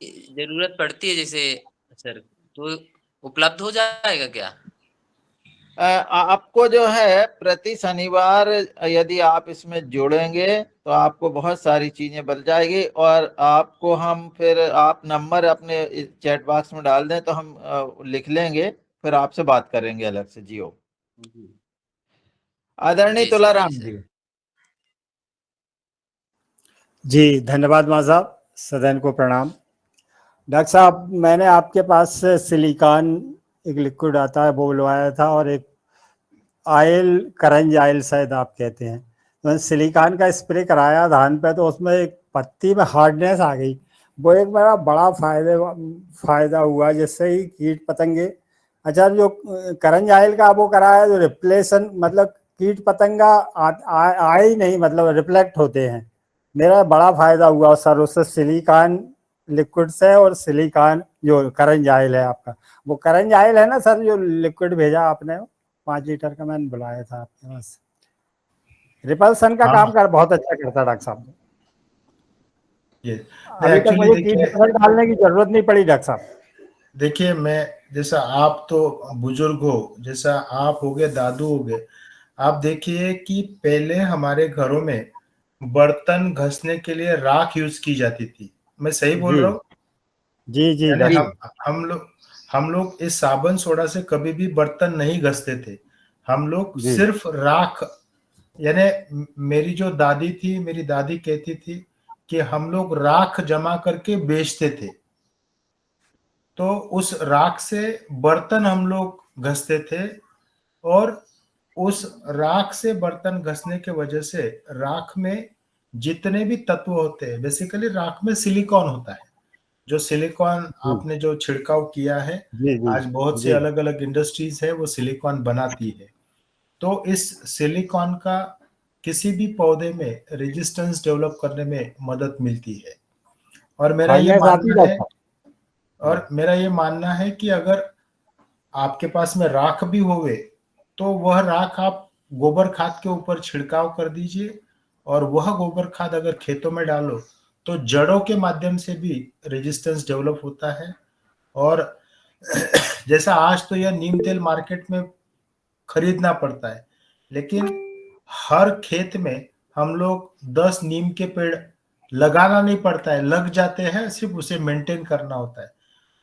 जरूरत पड़ती है जैसे सर, तो उपलब्ध हो जाएगा क्या? आपको जो है प्रति शनिवार यदि आप इसमें जुड़ेंगे तो आपको बहुत सारी चीजें बन जाएगी। और आपको हम फिर आप नंबर अपने चैट बॉक्स में डाल दें तो हम लिख लेंगे, फिर आपसे बात करेंगे अलग से। जियो। जी आदरणीय जी सर, जी तुलाराम सर। जी। जी धन्यवाद माँ साहब, सदन को प्रणाम। डॉक्टर साहब, मैंने आपके पास से सिलिकॉन एक लिक्विड आता है वो बुलवाया था, और एक आयल, करंज आयल शायद आप कहते हैं। तो मैंने सिलिकॉन का स्प्रे कराया धान पे, तो उसमें एक पत्ती में हार्डनेस आ गई। वो एक मेरा बड़ा फायदा हुआ, जिससे ही कीट पतंगे। अच्छा, जो करंज आयल का वो कराया, जो रिप्लेसन मतलब कीट पतंगा आए ही नहीं, मतलब रिफ्लेक्ट होते हैं। मेरा बड़ा फायदा हुआ सर उससे, सिलिकॉन लिक्विड से, और सिलिकॉन जो करंज आयल है आपका, वो करंज आयल है ना सर, जो लिक्विड भेजा आपने 5 लीटर का, मैंने बुलाया था आपके पास। रिपल्सन का हाँ काम कर बहुत अच्छा करता है डॉक्टर साहब। ये अभी तक एक्चुअली मुझे देखिए, कीटनाशक डालने की जरूरत नहीं पड़ी डॉक्टर साहब। देखिए मैं, जैसा आप तो बुजुर्ग हो, जैसा आप हो गए, दादू हो गए, आप देखिए कि पहले हमारे घरों में बर्तन घसने के लिए राख यूज की जाती थी। मैं सही बोल जी रहा हूँ? जी जी यानी डॉक्टर। हम लोग इस साबुन सोडा से कभी भी बर्तन नहीं घसते थे। हम लोग जी सिर्फ राख, यानी मेरी जो दादी थी, मेरी दादी कहती थी कि हम लोग राख जमा करके बेचते थे। तो उस राख से बर्तन हम लोग घसते थे, और उस राख से बर्तन घसने के वजह से राख में जितने भी तत्व होते हैं, बेसिकली राख में सिलिकॉन होता है। जो सिलिकॉन जी आपने जो छिड़काव किया है, जी जी आज बहुत सी जी अलग अलग इंडस्ट्रीज है वो सिलिकॉन बनाती है। तो इस सिलिकॉन का किसी भी पौधे में रेजिस्टेंस डेवलप करने में मदद मिलती है। और मेरा ये हार्डनेस आती मानना है, डॉक्टर और मेरा ये मानना है कि अगर आपके पास में राख भी होवे, तो वह राख आप गोबर खाद के ऊपर छिड़काव कर दीजिए, और वह गोबर खाद अगर खेतों में डालो तो जड़ों के माध्यम से भी रेजिस्टेंस डेवलप होता है। और जैसा आज तो यह नीम तेल मार्केट में खरीदना पड़ता है, लेकिन हर खेत में हम लोग 10 नीम के पेड़ लगाना नहीं पड़ता है, लग जाते हैं, सिर्फ उसे मेंटेन करना होता है।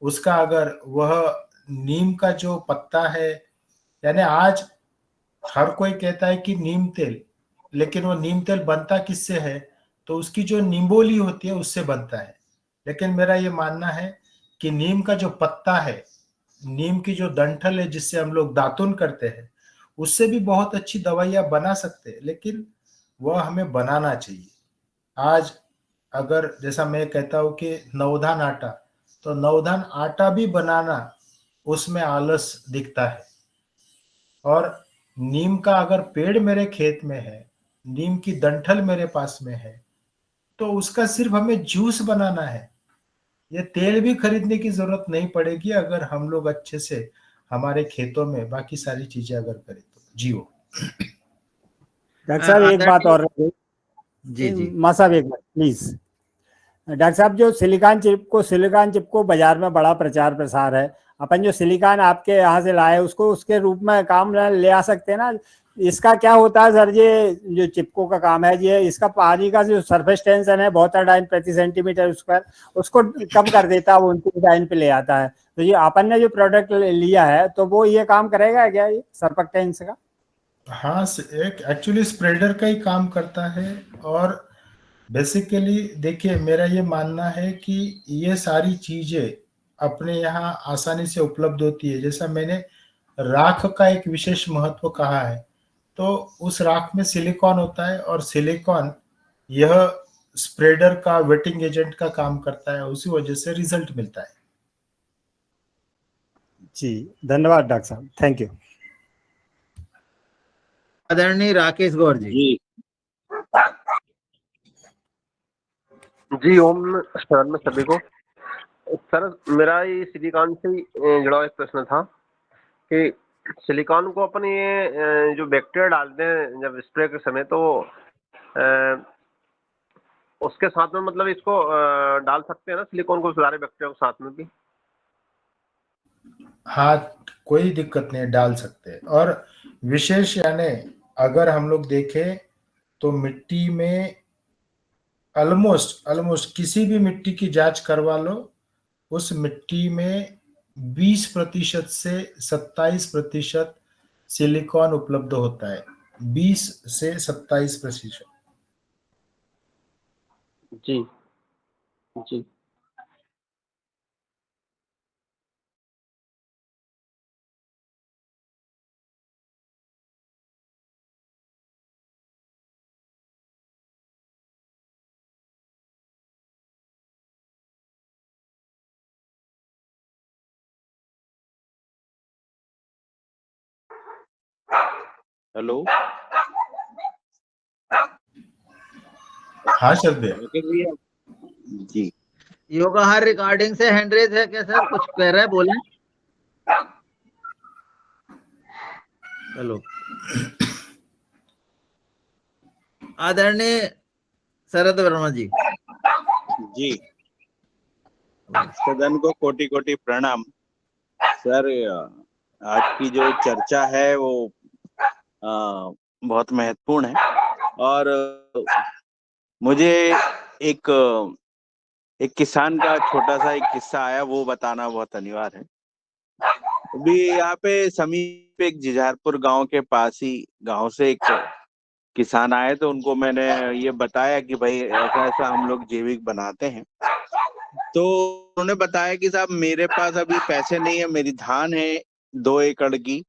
उसका अगर वह नीम का जो पत्ता है, यानी आज हर कोई कहता है कि नीम तेल, लेकिन वो नीम तेल बनता किससे है? तो उसकी जो निम्बोली होती है उससे बनता है। लेकिन मेरा ये मानना है कि नीम का जो पत्ता है, नीम की जो डंठल है जिससे हम लोग दातुन करते हैं, उससे भी बहुत अच्छी दवाइयां बना सकते हैं, लेकिन वह हमें बनाना चाहिए। आज अगर जैसा मैं कहता हूं कि नवधान आटा, तो नवधान आटा भी बनाना उसमें आलस दिखता है। और नीम का अगर पेड़ मेरे खेत में है, नीम की डंठल मेरे पास में है, तो उसका सिर्फ हमें जूस बनाना है। ये तेल भी खरीदने की जरूरत नहीं पड़ेगी अगर हम लोग अच्छे से हमारे खेतों में बाकी सारी चीजें अगर करें तो। जी हो। डॉक्टर साहब एक बात आदरणीय और, जी जी मां साहब एक बात प्लीज। डॉक्टर साहब, जो सिलिकॉन चिप को बाजार में बड़ा प्रचार प्रसार है, अपन जो सिलिकॉन आपके यहाँ से लाए उसको उसके रूप में काम ले आ सकते हैं ना। इसका क्या होता है सर, ये जो चिपको का काम है, ये इसका पानी का जो सरफेस टेंशन है बहुत डाइन प्रति सेंटीमीटर स्क्वायर, उसको कम कर देता है, वो उनकी डिजाइन पे ले आता है। तो ये अपन ने जो प्रोडक्ट लिया है, तो वो ये काम करेगा क्या, ये सरफेक्टेंस का? हाँ, एक एक्चुअली स्प्रेडर का ही काम करता है। और बेसिकली देखिए, मेरा ये मानना है कि ये सारी चीजें अपने यहाँ आसानी से उपलब्ध होती है। जैसा मैंने राख का एक विशेष महत्व कहा है, तो उस राख में सिलिकॉन होता है, और सिलिकॉन यह स्प्रेडर का वेटिंग एजेंट का काम करता है, उसी वजह से रिजल्ट मिलता है। जी धन्यवाद डॉक्टर साहब, थैंक यू। आदरणीय राकेश गौर जी। जी जी, ओम शरण में सभी को। सर, मेरा ये सिलिकॉन से ही जुड़ा हुआ एक प्रश्न था कि सिलिकॉन को अपन ये जो बैक्टीरिया डालते हैं जब स्प्रे के समय, तो अ, उसके साथ में मतलब इसको डाल सकते हैं ना, सिलिकॉन को सारे बैक्टीरिया को साथ में भी? हाँ, कोई दिक्कत नहीं है, डाल सकते हैं। और विशेष यानी अगर हम लोग देखें तो मिट्टी में ऑलमोस्ट किसी भी मिट्टी की जांच करवा लो, उस मिट्टी में 20% से 27% सिलिकॉन उपलब्ध होता है। 20 से 27%। जी जी। हेलो, हाँ शरदे, राकेश भैया जी। योगा हर रिकॉर्डिंग से हैंड रेज है क्या सर? कुछ कह रहे हैं, बोले। हेलो, आदरणीय शरद वर्मा जी। जी, सदन को कोटि कोटि प्रणाम। सर, आज की जो चर्चा है वो बहुत महत्वपूर्ण है, और मुझे एक किसान का छोटा सा एक किस्सा आया, वो बताना बहुत अनिवार्य है। अभी यहाँ पे समीप एक जिझारपुर गांव के पास ही गांव से एक किसान आए, तो उनको मैंने ये बताया कि भाई ऐसा ऐसा हम लोग जैविक बनाते हैं। तो उन्होंने बताया कि साहब मेरे पास अभी पैसे नहीं है, मेरी धान है 2 एकड़ की,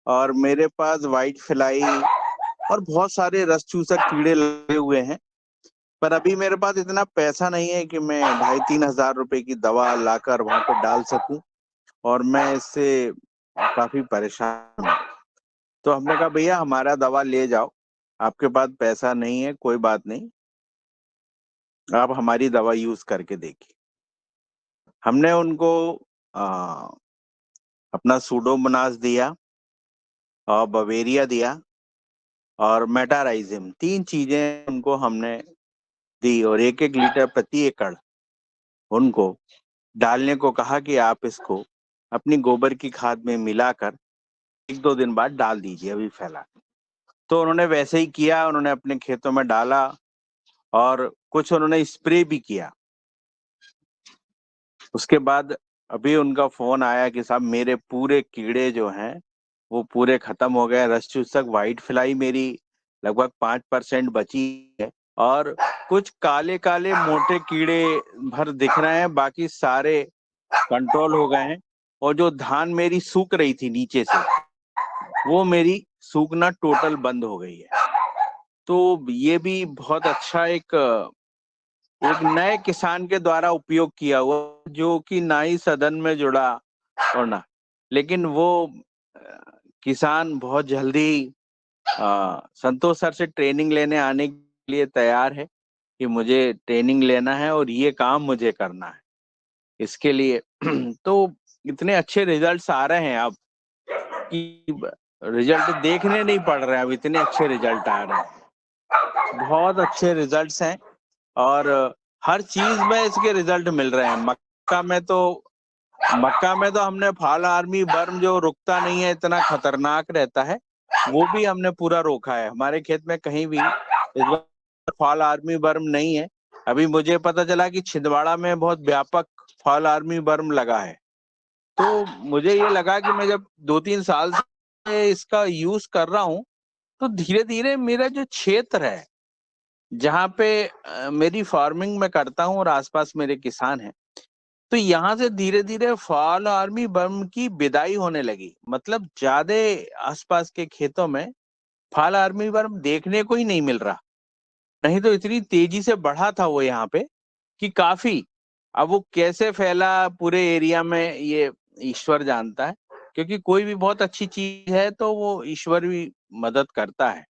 और मेरे पास व्हाइट फ्लाई और बहुत सारे रस चूसक कीड़े लगे हुए हैं, पर अभी मेरे पास इतना पैसा नहीं है कि मैं 2,500-3 हजार रुपए की दवा लाकर वहां पे डाल सकूं, और मैं इससे काफी परेशान हूं। तो हमने कहा भैया हमारा दवा ले जाओ, आपके पास पैसा नहीं है कोई बात नहीं, आप हमारी दवा यूज करके देखिए। हमने उनको अपना सूडोमोनास दिया और बवेरिया दिया और मेटाराइजिम, 3 चीजें उनको हमने दी, और 1-1 लीटर प्रति एकड़ उनको डालने को कहा कि आप इसको अपनी गोबर की खाद में मिलाकर 1-2 दिन बाद डाल दीजिए, अभी फैला। तो उन्होंने वैसे ही किया, उन्होंने अपने खेतों में डाला और कुछ उन्होंने स्प्रे भी किया। उसके बाद अभी उनका फोन आया कि साहब मेरे पूरे कीड़े जो हैं वो पूरे खत्म हो गए, रस चूसक व्हाइट फ्लाई मेरी लगभग 5% बची है, और कुछ काले काले मोटे कीड़े भर दिख रहे हैं, बाकी सारे कंट्रोल हो गए हैं, और जो धान मेरी सूख रही थी नीचे से वो मेरी सूखना टोटल बंद हो गई है। तो ये भी बहुत अच्छा एक नए किसान के द्वारा उपयोग किया हुआ, जो कि ना ही सदन में जुड़ा और ना, लेकिन वो किसान बहुत जल्दी संतोष सर से ट्रेनिंग लेने आने के लिए तैयार है कि मुझे ट्रेनिंग लेना है और ये काम मुझे करना है इसके लिए। तो इतने अच्छे रिजल्ट्स आ रहे हैं अब कि रिजल्ट देखने नहीं पड़ रहे हैं, अब इतने अच्छे रिजल्ट आ रहे हैं, बहुत अच्छे रिजल्ट्स हैं, और हर चीज में इसके रिजल्ट मिल रहे हैं। मक्का में तो हमने फॉल आर्मी वर्म जो रुकता नहीं है, इतना खतरनाक रहता है, वो भी हमने पूरा रोका है। हमारे खेत में कहीं भी इस बार फॉल आर्मी वर्म नहीं है। अभी मुझे पता चला कि छिंदवाड़ा में बहुत व्यापक फॉल आर्मी वर्म लगा है। तो मुझे ये लगा कि मैं जब 2-3 साल से इसका यूज कर रहा हूँ, तो धीरे धीरे मेरा जो क्षेत्र है जहाँ पे मेरी फार्मिंग में करता हूँ और आसपास मेरे किसान हैं, तो यहाँ से धीरे धीरे फॉल आर्मी वर्म की विदाई होने लगी। मतलब ज्यादा आसपास के खेतों में फॉल आर्मी वर्म देखने को ही नहीं मिल रहा, नहीं तो इतनी तेजी से बढ़ा था वो यहाँ पे कि काफी। अब वो कैसे फैला पूरे एरिया में ये ईश्वर जानता है, क्योंकि कोई भी बहुत अच्छी चीज है तो वो ईश्वर भी मदद करता है।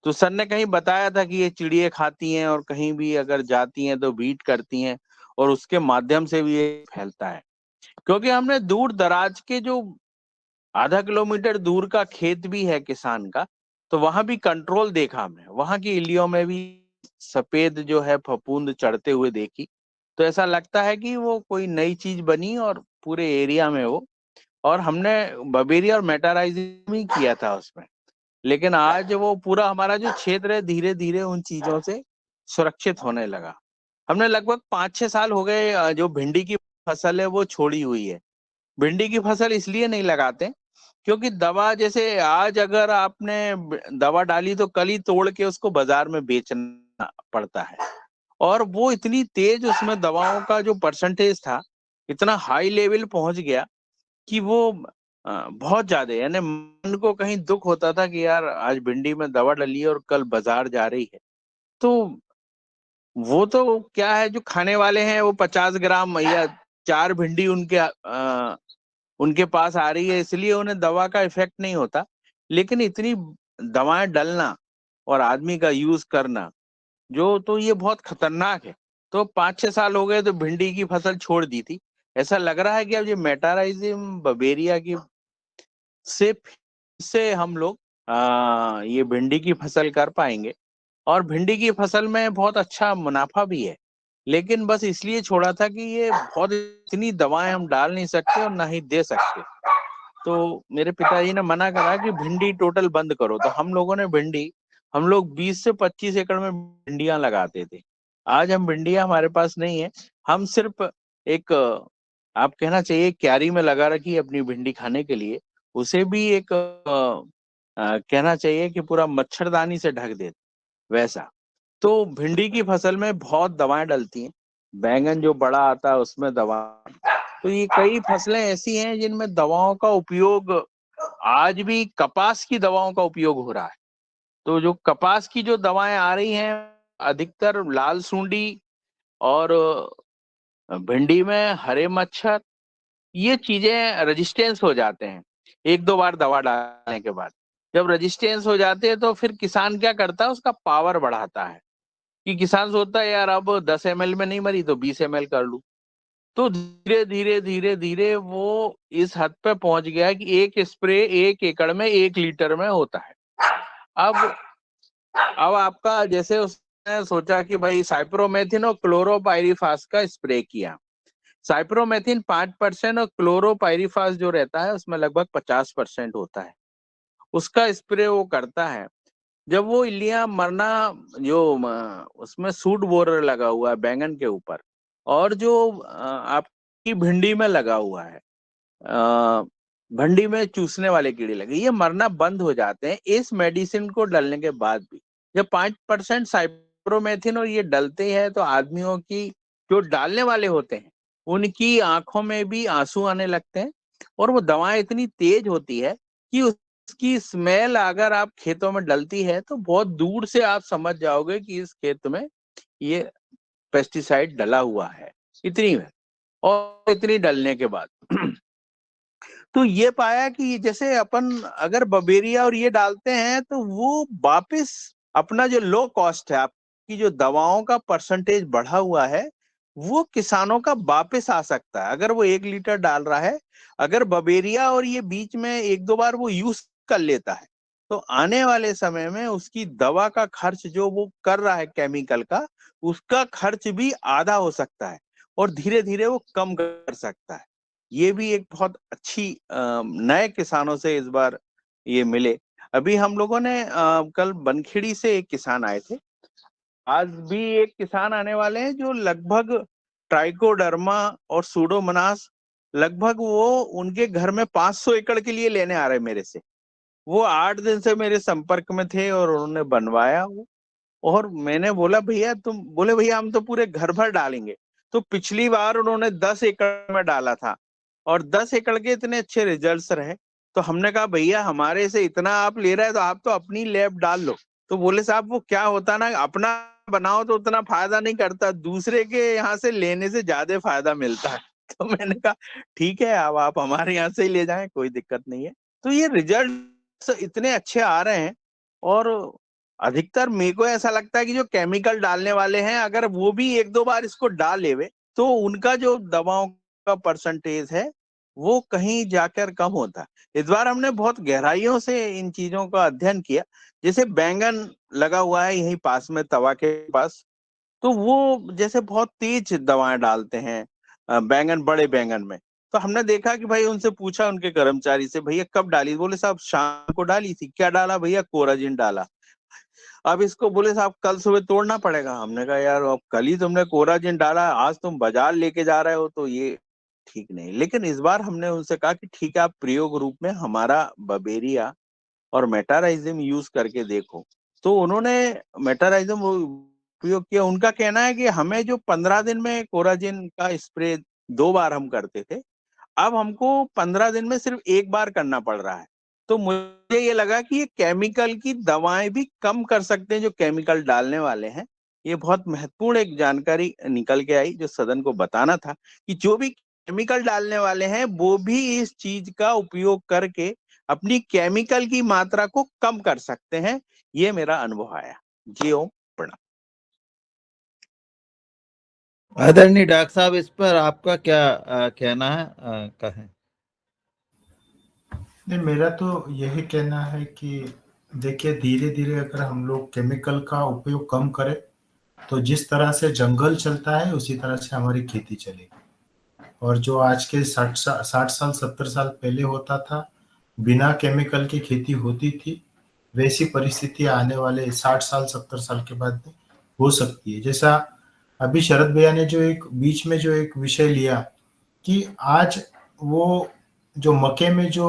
तो सर ने कहीं बताया था कि ये चिड़िया खाती हैं और कहीं भी अगर जाती हैं तो बीट करती हैं, और उसके माध्यम से भी ये फैलता है। क्योंकि हमने दूर दराज के जो आधा किलोमीटर दूर का खेत भी है किसान का, तो वहां भी कंट्रोल देखा हमने, वहां की इल्लियों में भी सफेद जो है फफूंद चढ़ते हुए देखी। तो ऐसा लगता है कि वो कोई नई चीज बनी और पूरे एरिया में वो, और हमने बबेरिया और मेटाराइजिंग ही किया था उसमें। लेकिन आज वो पूरा हमारा जो क्षेत्र है धीरे धीरे उन चीजों से सुरक्षित होने लगा। हमने लगभग 5-6 साल हो गए जो भिंडी की फसल है वो छोड़ी हुई है। भिंडी की फसल इसलिए नहीं लगाते क्योंकि दवा, जैसे आज अगर आपने दवा डाली तो कल ही तोड़ के उसको बाजार में बेचना पड़ता है, और वो इतनी तेज उसमें दवाओं का जो परसेंटेज था इतना हाई लेवल पहुंच गया कि वो बहुत ज्यादा, यानी मन को कहीं दुख होता था कि यार आज भिंडी में दवा डली है और कल बाजार जा रही है। तो वो तो क्या है, जो खाने वाले हैं वो 50 ग्राम या 4 भिंडी उनके पास आ रही है, इसलिए उन्हें दवा का इफेक्ट नहीं होता। लेकिन इतनी दवाएं डलना और आदमी का यूज करना जो, तो ये बहुत खतरनाक है। तो 5-6 साल हो गए तो भिंडी की फसल छोड़ दी थी। ऐसा लग रहा है कि अब ये मेटाराइजिम बवेरिया की से हम लोग ये भिंडी की फसल कर पाएंगे। और भिंडी की फसल में बहुत अच्छा मुनाफा भी है, लेकिन बस इसलिए छोड़ा था कि ये बहुत इतनी दवाएं हम डाल नहीं सकते और ना ही दे सकते। तो मेरे पिताजी ने मना करा कि भिंडी टोटल बंद करो। तो हम लोगों ने हम लोग 20 से 25 एकड़ में भिंडियां लगाते थे। आज हम भिंडियां हमारे पास नहीं है। हम सिर्फ एक आप कहना चाहिए क्यारी में लगा रखी है अपनी भिंडी खाने के लिए। उसे भी एक कहना चाहिए कि पूरा मच्छरदानी से ढक देते वैसा। तो भिंडी की फसल में बहुत दवाएं डलती हैं। बैंगन जो बड़ा आता है उसमें दवा। तो ये कई फसलें ऐसी हैं जिनमें दवाओं का उपयोग, आज भी कपास की दवाओं का उपयोग हो रहा है। तो जो कपास की जो दवाएं आ रही हैं, अधिकतर लाल सूंडी और भिंडी में हरे मच्छर, ये चीजें रेजिस्टेंस हो जाते हैं 1-2 बार दवा डालने के बाद। जब रेजिस्टेंस हो जाते हैं तो फिर किसान क्या करता है, उसका पावर बढ़ाता है कि किसान सोचता है यार अब 10 ml में नहीं मरी तो 20 ml कर लूं। तो धीरे धीरे धीरे धीरे वो इस हद पे पहुंच गया कि एक स्प्रे 1 एकड़ में 1 लीटर में होता है। अब आपका जैसे उसने सोचा कि भाई साइप्रोमेथिन और क्लोरोपाइरीफास का स्प्रे किया। साइप्रोमेथिन 5% और क्लोरोपाइरीफास जो रहता है उसमें लगभग 50% होता है। उसका स्प्रे वो करता है। जब वो इल्लियां मरना, जो उसमें सूट बोरर लगा हुआ है बैंगन के ऊपर, और जो आपकी भिंडी में लगा हुआ है, भिंडी में चूसने वाले कीड़े लगे, ये मरना बंद हो जाते हैं इस मेडिसिन को डलने के बाद भी। जब 5% साइप्रोमेथिन और ये डलते हैं तो आदमियों की, जो डालने वाले होते हैं, उनकी आंखों में भी आंसू आने लगते हैं। और वो दवाएं इतनी तेज होती है कि उसकी स्मेल अगर आप खेतों में डलती है तो बहुत दूर से आप समझ जाओगे कि इस खेत में ये पेस्टिसाइड डला हुआ है। इतनी है। और इतनी डलने के बाद तो ये पाया कि जैसे अपन अगर बवेरिया और ये डालते हैं तो वो वापस अपना जो लो कॉस्ट है, आपकी जो दवाओं का परसेंटेज बढ़ा हुआ है, वो किसानों का वापस आ सकता है। अगर वो 1 लीटर डाल रहा है, अगर बवेरिया और ये बीच में 1-2 बार वो यूज कर लेता है, तो आने वाले समय में उसकी दवा का खर्च जो वो कर रहा है केमिकल का, उसका खर्च भी आधा हो सकता है और धीरे धीरे वो कम कर सकता है। ये भी एक बहुत अच्छी नए किसानों से इस बार ये मिले। अभी हम लोगों ने कल बनखेड़ी से एक किसान आए थे। आज भी एक किसान आने वाले हैं जो लगभग ट्राइकोडर्मा और सूडोमोनास लगभग वो उनके घर में 500 एकड़ के लिए लेने आ रहे मेरे से। वो 8 दिन से मेरे संपर्क में थे और उन्होंने बनवाया वो। और मैंने बोला भैया तुम, बोले भैया हम तो पूरे घर भर डालेंगे। तो पिछली बार उन्होंने 10 एकड़ में डाला था और 10 एकड़ के इतने अच्छे रिजल्ट्स रहे। तो हमने कहा भैया हमारे से इतना आप ले रहे हैं तो आप तो अपनी लैब डाल लो। तो बोले साहब वो क्या होता ना, अपना बनाओ तो उतना फायदा नहीं करता, दूसरे के यहाँ से लेने से ज्यादा फायदा मिलता है। तो मैंने कहा ठीक है, अब आप हमारे यहाँ से ही ले जाएं, कोई दिक्कत नहीं है। तो ये रिजल्ट इतने अच्छे आ रहे हैं। और अधिकतर मेरे को ऐसा लगता है कि जो केमिकल डालने वाले हैं, अगर वो भी 1-2 बार इसको डाल लेवे तो उनका जो दवाओं का परसेंटेज है वो कहीं जाकर कम होता है। इस बार हमने बहुत गहराइयों से इन चीजों का अध्ययन किया। जैसे बैंगन लगा हुआ है यहीं पास में तवा के पास, तो वो जैसे बहुत तेज दवाएं डालते हैं बैंगन, बड़े बैंगन में। तो हमने देखा कि भाई, उनसे पूछा उनके कर्मचारी से, भैया कब डाली? बोले साहब शाम को डाली थी। क्या डाला भैया? कोराजिन डाला। अब इसको बोले साहब कल सुबह तोड़ना पड़ेगा। हमने कहा यार अब कल ही तुमने कोराजिन डाला, आज तुम बाजार लेके जा रहे हो, तो ये ठीक नहीं। लेकिन इस बार हमने उनसे कहा कि ठीक है, आप प्रयोग रूप में हमारा बवेरिया और मेटाराइजिम यूज करके देखो। तो उन्होंने मेटाराइजिम उपयोग किया। उनका कहना है कि हमें जो 15 दिन में कोराजिन का स्प्रे 2 बार हम करते थे, अब हमको 15 दिन में सिर्फ 1 बार करना पड़ रहा है। तो मुझे ये लगा कि ये केमिकल की दवाएं भी कम कर सकते हैं जो केमिकल डालने वाले हैं। ये बहुत महत्वपूर्ण एक जानकारी निकल के आई जो सदन को बताना था कि जो भी केमिकल डालने वाले हैं वो भी इस चीज का उपयोग करके अपनी केमिकल की मात्रा को कम कर सकते हैं। ये मेरा अनुभव आया। जी ओम प्रणाम। आदरणीय डॉक्टर साहब, इस पर आपका क्या कहना है? कहें। नहीं, मेरा तो यही कहना है कि देखिए, धीरे धीरे अगर हम लोग केमिकल का उपयोग कम करें तो जिस तरह से जंगल चलता है उसी तरह से हमारी खेती चलेगी। और जो आज के 60 साल 70 साल पहले होता था, बिना केमिकल की खेती होती थी, वैसी परिस्थिति आने वाले 60 साल 70 साल के बाद में हो सकती है। जैसा अभी शरद भैया ने जो एक बीच में जो एक विषय लिया कि आज वो जो मक्के में जो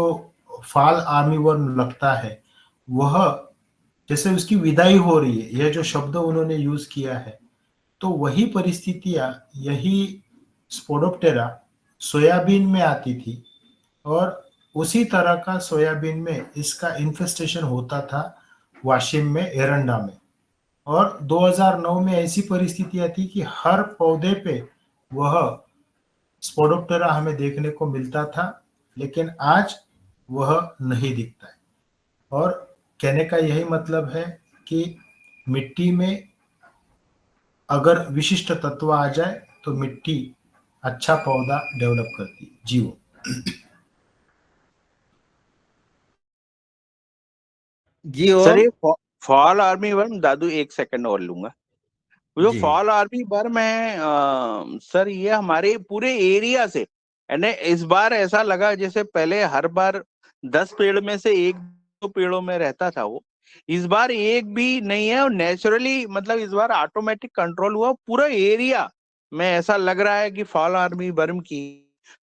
फाल आर्मी वर्म लगता है, वह जैसे उसकी विदाई हो रही है, यह जो शब्द उन्होंने यूज किया है, तो वही परिस्थितियां यही स्पोडोप्टेरा सोयाबीन में आती थी और उसी तरह का सोयाबीन में इसका इन्फेस्टेशन होता था वाशिम में, एरंडा में। और 2009 में ऐसी परिस्थितियां थी कि हर पौधे पे वह स्पोडोप्टेरा हमें देखने को मिलता था, लेकिन आज वह नहीं दिखता है। और कहने का यही मतलब है कि मिट्टी में अगर विशिष्ट तत्व आ जाए तो मिट्टी अच्छा पौधा डेवलप करती है। जीव जी सर ओम। ये फॉल आर्मी वर्म, दादू एक सेकंड और लूंगा। जो जी फॉल आर्मी वर्म है सर, ये हमारे पूरे एरिया से, यानी इस बार ऐसा लगा जैसे पहले हर बार 10 पेड़ में से एक दो पेड़ों में रहता था वो, इस बार एक भी नहीं है। और नेचुरली मतलब इस बार ऑटोमेटिक कंट्रोल हुआ पूरा एरिया में। ऐसा लग रहा है कि फॉल आर्मी वर्म की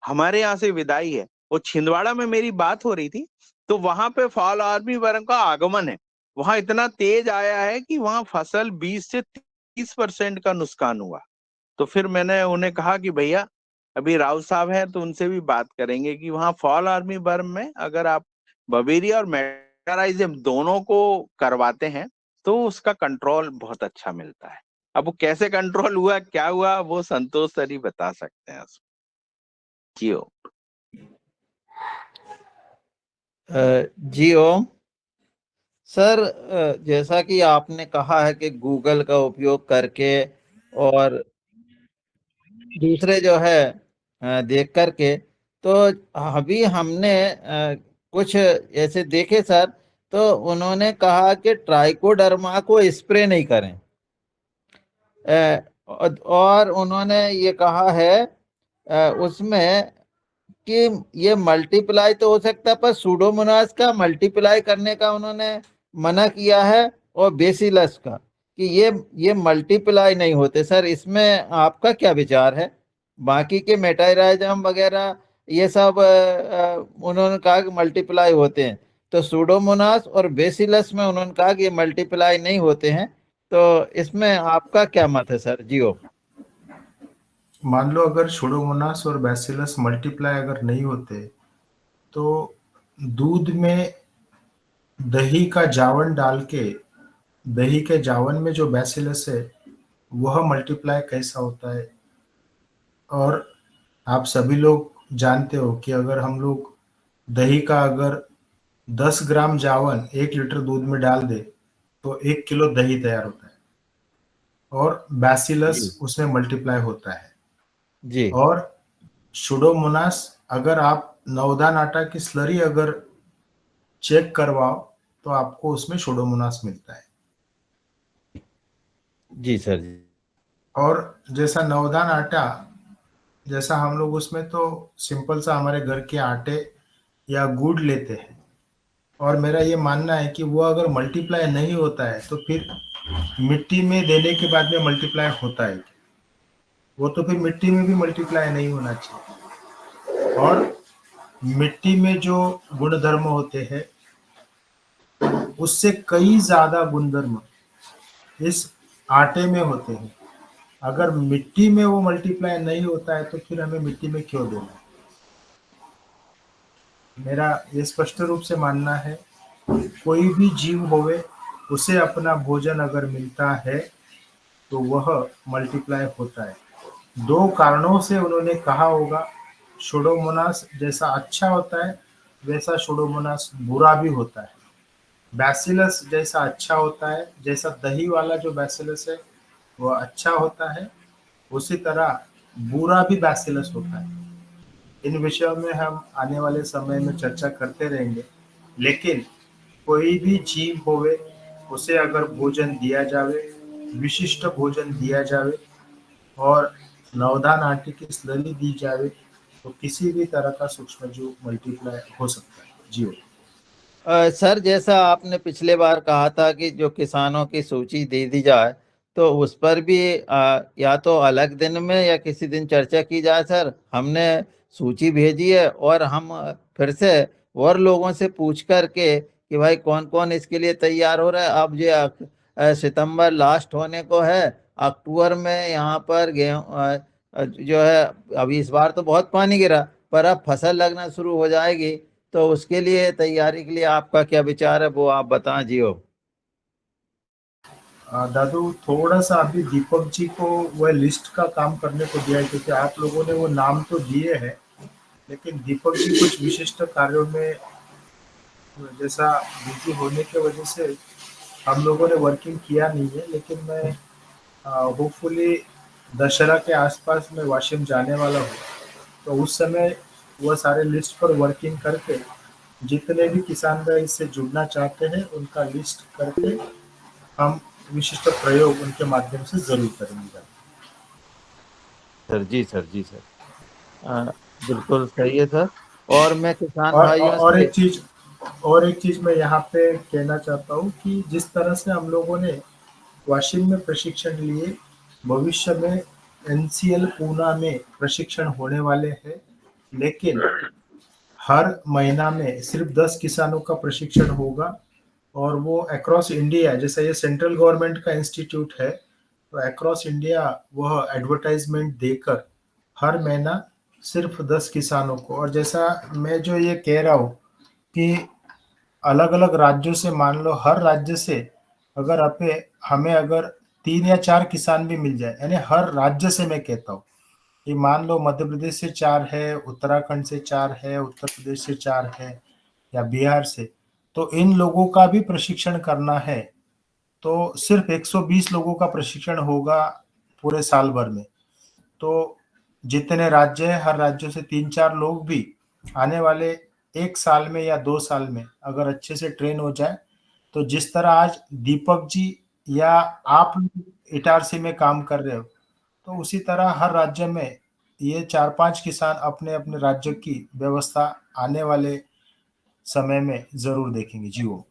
हमारे यहाँ से विदाई है। वो छिंदवाड़ा में मेरी बात हो रही थी, तो वहां पे फॉल आर्मी वर्म का आगमन है। वहां इतना तेज आया है कि वहां फसल 20 से 30% का नुकसान हुआ। तो फिर मैंने उन्हें कहा कि भैया, अभी राव साहब हैं तो उनसे भी बात करेंगे कि वहाँ फॉल आर्मी वर्म में अगर आप बवेरिया और मेटाराइजियम दोनों को करवाते हैं तो उसका कंट्रोल बहुत अच्छा मिलता है। अब वो कैसे कंट्रोल हुआ, क्या हुआ, वो संतोष सर ही बता सकते हैं उसको। जियो। जी ओम। सर, जैसा कि आपने कहा है कि गूगल का उपयोग करके और दूसरे जो है देख करके, तो अभी हमने कुछ ऐसे देखे सर, तो उन्होंने कहा कि ट्राइकोडर्मा को स्प्रे नहीं करें। और उन्होंने ये कहा है उसमें कि ये मल्टीप्लाई तो हो सकता है, पर सूडोमोनास का मल्टीप्लाई करने का उन्होंने मना किया है, और बेसिलस का कि ये मल्टीप्लाई नहीं होते। सर, इसमें आपका क्या विचार है? बाकी के मेटाराइजम वगैरह ये सब उन्होंने कहा कि मल्टीप्लाई होते हैं, तो सूडोमोनास और बेसिलस में उन्होंने कहा कि ये मल्टीप्लाई नहीं होते हैं। तो इसमें आपका क्या मत है सर? जियो। मान लो अगर सुडोमोनास और बैसिलस मल्टीप्लाई अगर नहीं होते तो दूध में दही का जावन डाल के, दही के जावन में जो बैसिलस है वह मल्टीप्लाई कैसा होता है। और आप सभी लोग जानते हो कि अगर हम लोग दही का अगर 10 ग्राम जावन 1 लीटर दूध में डाल दे तो 1 किलो दही तैयार होता है और बैसिलस जी उसमें मल्टीप्लाई होता है। जी और सुडोमोनास अगर आप नवधान आटा की स्लरी अगर चेक करवाओ तो आपको उसमें सुडोमोनास मिलता है। जी सर जी। और जैसा नवधान आटा, जैसा हम लोग उसमें तो सिंपल सा हमारे घर के आटे या गुड़ लेते हैं, और मेरा ये मानना है कि वो अगर मल्टीप्लाई नहीं होता है तो फिर मिट्टी में देने के बाद में मल्टीप्लाई होता है। वो तो फिर मिट्टी में भी मल्टीप्लाई नहीं होना चाहिए। और मिट्टी में जो गुणधर्म होते हैं उससे कई ज्यादा गुणधर्म इस आटे में होते हैं। अगर मिट्टी में वो मल्टीप्लाई नहीं होता है तो फिर हमें मिट्टी में क्यों देना है? मेरा ये स्पष्ट रूप से मानना है, कोई भी जीव होवे उसे अपना भोजन अगर मिलता है तो वह मल्टीप्लाई होता है। 2 कारणों से उन्होंने कहा होगा सुडोमोनास जैसा अच्छा होता है वैसा सुडोमोनास बुरा भी होता है। बैसिलस जैसा अच्छा होता है, जैसा दही वाला जो बैसिलस है वो अच्छा होता है, उसी तरह बुरा भी बैसिलस होता है। इन विषयों में हम आने वाले समय में चर्चा करते रहेंगे। लेकिन कोई भी जीव होवे, उसे अगर भोजन दिया जावे, विशिष्ट भोजन दिया जावे और नवधान आटे की स्लरी दी जावे, तो किसी भी तरह का सूक्ष्मजीव मल्टीप्लाई हो सकता है। जी सर, जैसा आपने पिछले बार कहा था कि जो किसानों की सूची दे दी जाए, तो उस पर भी या तो अलग दिन में या किसी दिन चर्चा की जाए। सर, हमने सूची भेजी है और हम फिर से और लोगों से पूछ करके कि भाई कौन कौन इसके लिए तैयार हो रहा है। अब ये सितंबर लास्ट होने को है, अक्टूबर में यहाँ पर गेहूँ जो है, अभी इस बार तो बहुत पानी गिरा, पर अब फसल लगना शुरू हो जाएगी। तो उसके लिए तैयारी के लिए आपका क्या विचार है, वो आप बताएं जियो। दादू, थोड़ा सा अभी दीपक जी को वह लिस्ट का काम करने को दिया है, क्योंकि आप लोगों ने वो नाम तो दिए हैं, लेकिन दीपक जी कुछ विशिष्ट कार्यों में जैसा बिजी होने की वजह से हम लोगों ने वर्किंग किया नहीं है। लेकिन मैं होपफुली दशहरा के आसपास मैं वाशिम जाने वाला हूँ, तो उस समय वह सारे लिस्ट पर वर्किंग करके जितने भी किसान भाई इससे जुड़ना चाहते हैं उनका लिस्ट करके हम विशिष्ट प्रयोग उनके माध्यम से जरूर करेंगे। सर जी, सर जी, सर बिल्कुल सही है सर। और मैं किसान और भाइयों और से एक चीज मैं यहाँ पे कहना चाहता हूँ कि जिस तरह से हम लोगों ने वाशिम में प्रशिक्षण लिए, भविष्य में एनसीएल पूना में प्रशिक्षण होने वाले हैं। लेकिन हर महीना में सिर्फ 10 किसानों का प्रशिक्षण होगा और वो अक्रॉस इंडिया, जैसे ये सेंट्रल गवर्नमेंट का इंस्टीट्यूट है, तो अक्रॉस इंडिया वह एडवर्टाइजमेंट देकर हर महीना सिर्फ 10 किसानों को, और जैसा मैं जो ये कह रहा हूँ कि अलग अलग राज्यों से, मान लो हर राज्य से अगर हमें अगर 3 या 4 किसान भी मिल जाए, यानी हर राज्य से मैं कहता हूँ कि मान लो मध्य प्रदेश से 4 है, उत्तराखंड से 4 है, उत्तर प्रदेश से 4 है या बिहार से, तो इन लोगों का भी प्रशिक्षण करना है। तो सिर्फ 120 लोगों का प्रशिक्षण होगा पूरे साल भर में। तो जितने राज्य हैं, हर राज्यों से 3-4 लोग भी आने वाले 1 साल में या 2 साल में अगर अच्छे से ट्रेन हो जाए, तो जिस तरह आज दीपक जी या आप इटारसी में काम कर रहे हो, तो उसी तरह हर राज्य में ये 4-5 किसान अपने अपने राज्य की व्यवस्था आने वाले समय में जरूर देखेंगे। जी वो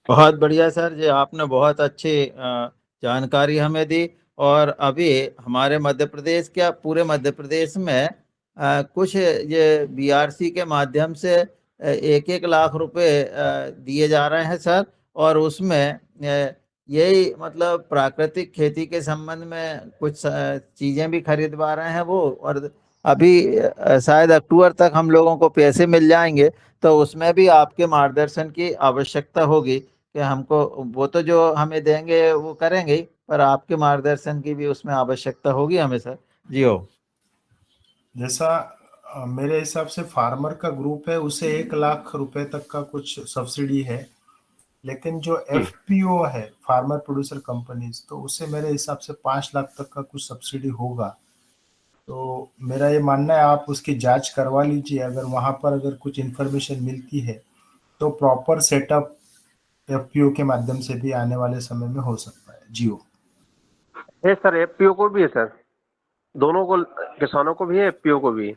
बहुत बढ़िया सर जी, आपने बहुत अच्छी जानकारी हमें दी। और अभी हमारे मध्य प्रदेश, क्या पूरे मध्य प्रदेश में कुछ ये बीआरसी के माध्यम से 1-1 लाख रुपए दिए जा रहे हैं सर। और उसमें यही मतलब प्राकृतिक खेती के संबंध में कुछ चीजें भी खरीदवा रहे हैं वो। और अभी शायद अक्टूबर तक हम लोगों को पैसे मिल जाएंगे, तो उसमें भी आपके मार्गदर्शन की आवश्यकता होगी कि हमको, वो तो जो हमें देंगे वो करेंगे ही, पर आपके मार्गदर्शन की भी उसमें आवश्यकता होगी हमें सर। जी हो। जैसा मेरे हिसाब से फार्मर का ग्रुप है, उसे 1 लाख रुपए तक का कुछ सब्सिडी है। लेकिन जो एफपीओ है, फार्मर प्रोड्यूसर कंपनीज, तो उसे मेरे हिसाब से 5 लाख तक का कुछ सब्सिडी होगा। तो मेरा ये मानना है आप उसकी जांच करवा लीजिए, अगर वहां पर अगर कुछ इन्फॉर्मेशन मिलती है तो प्रॉपर सेटअप एफपीओ के माध्यम से भी आने वाले समय में हो सकता है। जियो है सर, एफपीओ को भी है सर, दोनों को, किसानों को भी है, एफपीओ को भी है।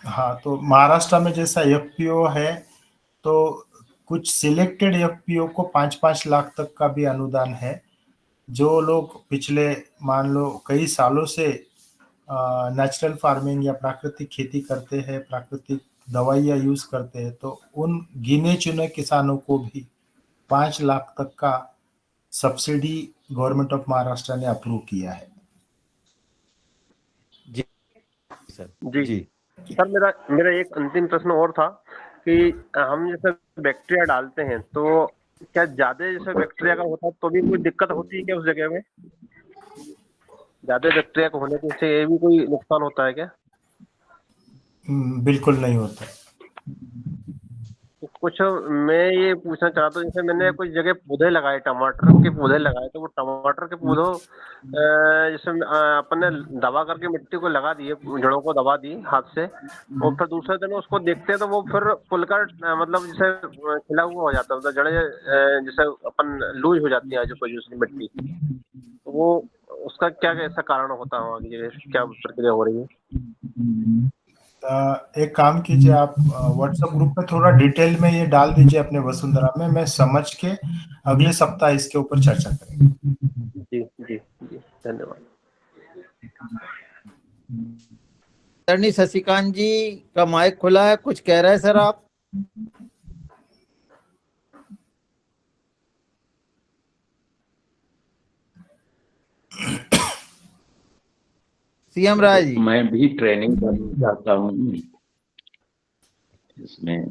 हाँ, तो महाराष्ट्र में जैसा एफपीओ है, तो कुछ सिलेक्टेड एफपीओ को 5-5 लाख तक का भी अनुदान है। जो लोग पिछले मान लो कई सालों से नेचुरल फार्मिंग या प्राकृतिक खेती करते हैं, प्राकृतिक दवाइयाँ यूज करते हैं, तो उन गिने चुने किसानों को भी 5 लाख तक का सब्सिडी गवर्नमेंट ऑफ महाराष्ट्र ने अप्रूव किया है। जी सर जी जी। सर, मेरा मेरा एक अंतिम प्रश्न और था कि हम जैसे बैक्टीरिया डालते हैं, तो क्या ज्यादा जैसे बैक्टीरिया का होता है तो भी कोई दिक्कत होती है क्या उस जगह में? ज्यादा बैक्टीरिया का होने से ये भी कोई नुकसान होता है क्या? बिल्कुल नहीं होता है। कुछ मैं ये पूछना चाहता हूँ, जैसे मैंने कुछ जगह पौधे लगाए, टमाटर के पौधे लगाए, तो वो टमाटर के पौधों जैसे अपन ने दबा करके मिट्टी को लगा दिए, जड़ों को दबा दी हाथ से, और फिर दूसरे दिन उसको देखते हैं तो वो फिर फुलकर मतलब जैसे खिला हुआ हो जाता है, मतलब जड़ें जैसे अपन लूज हो जाती है आजू बाजू से मिट्टी, तो वो उसका क्या ऐसा कारण होता है, ये क्या प्रक्रिया हो रही है? एक काम कीजिए, आप व्हाट्सएप ग्रुप पे थोड़ा डिटेल में ये डाल दीजिए अपने वसुंधरा में, मैं समझ के अगले सप्ताह इसके ऊपर चर्चा करेंगे। जी जी जी, धन्यवाद। आदरणीय शशिकांत जी का माइक खुला है, कुछ कह रहे हैं सर आप? सीएम राय जी। मैं भी ट्रेनिंग करना चाहता हूँ, इसमें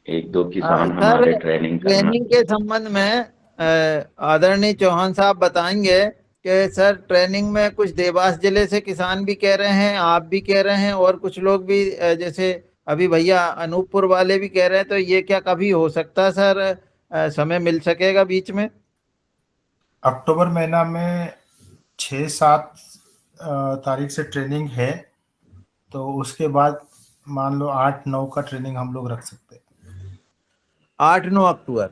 एक दो किसान हमारे ट्रेनिंग के संबंध में आदरणीय चौहान साहब बताएंगे कि सर ट्रेनिंग में कुछ देवास जिले से किसान भी कह रहे हैं, आप भी कह रहे हैं, और कुछ लोग भी जैसे अभी भैया अनूपपुर वाले भी कह रहे हैं, तो ये क्या कभी हो सकता है सर, समय मिल सकेगा बीच में? अक्टूबर महीना में 6-7 तारीख से ट्रेनिंग है, तो उसके बाद मान लो 8-9 का ट्रेनिंग हम लोग रख सकते हैं। 8-9 अक्टूबर?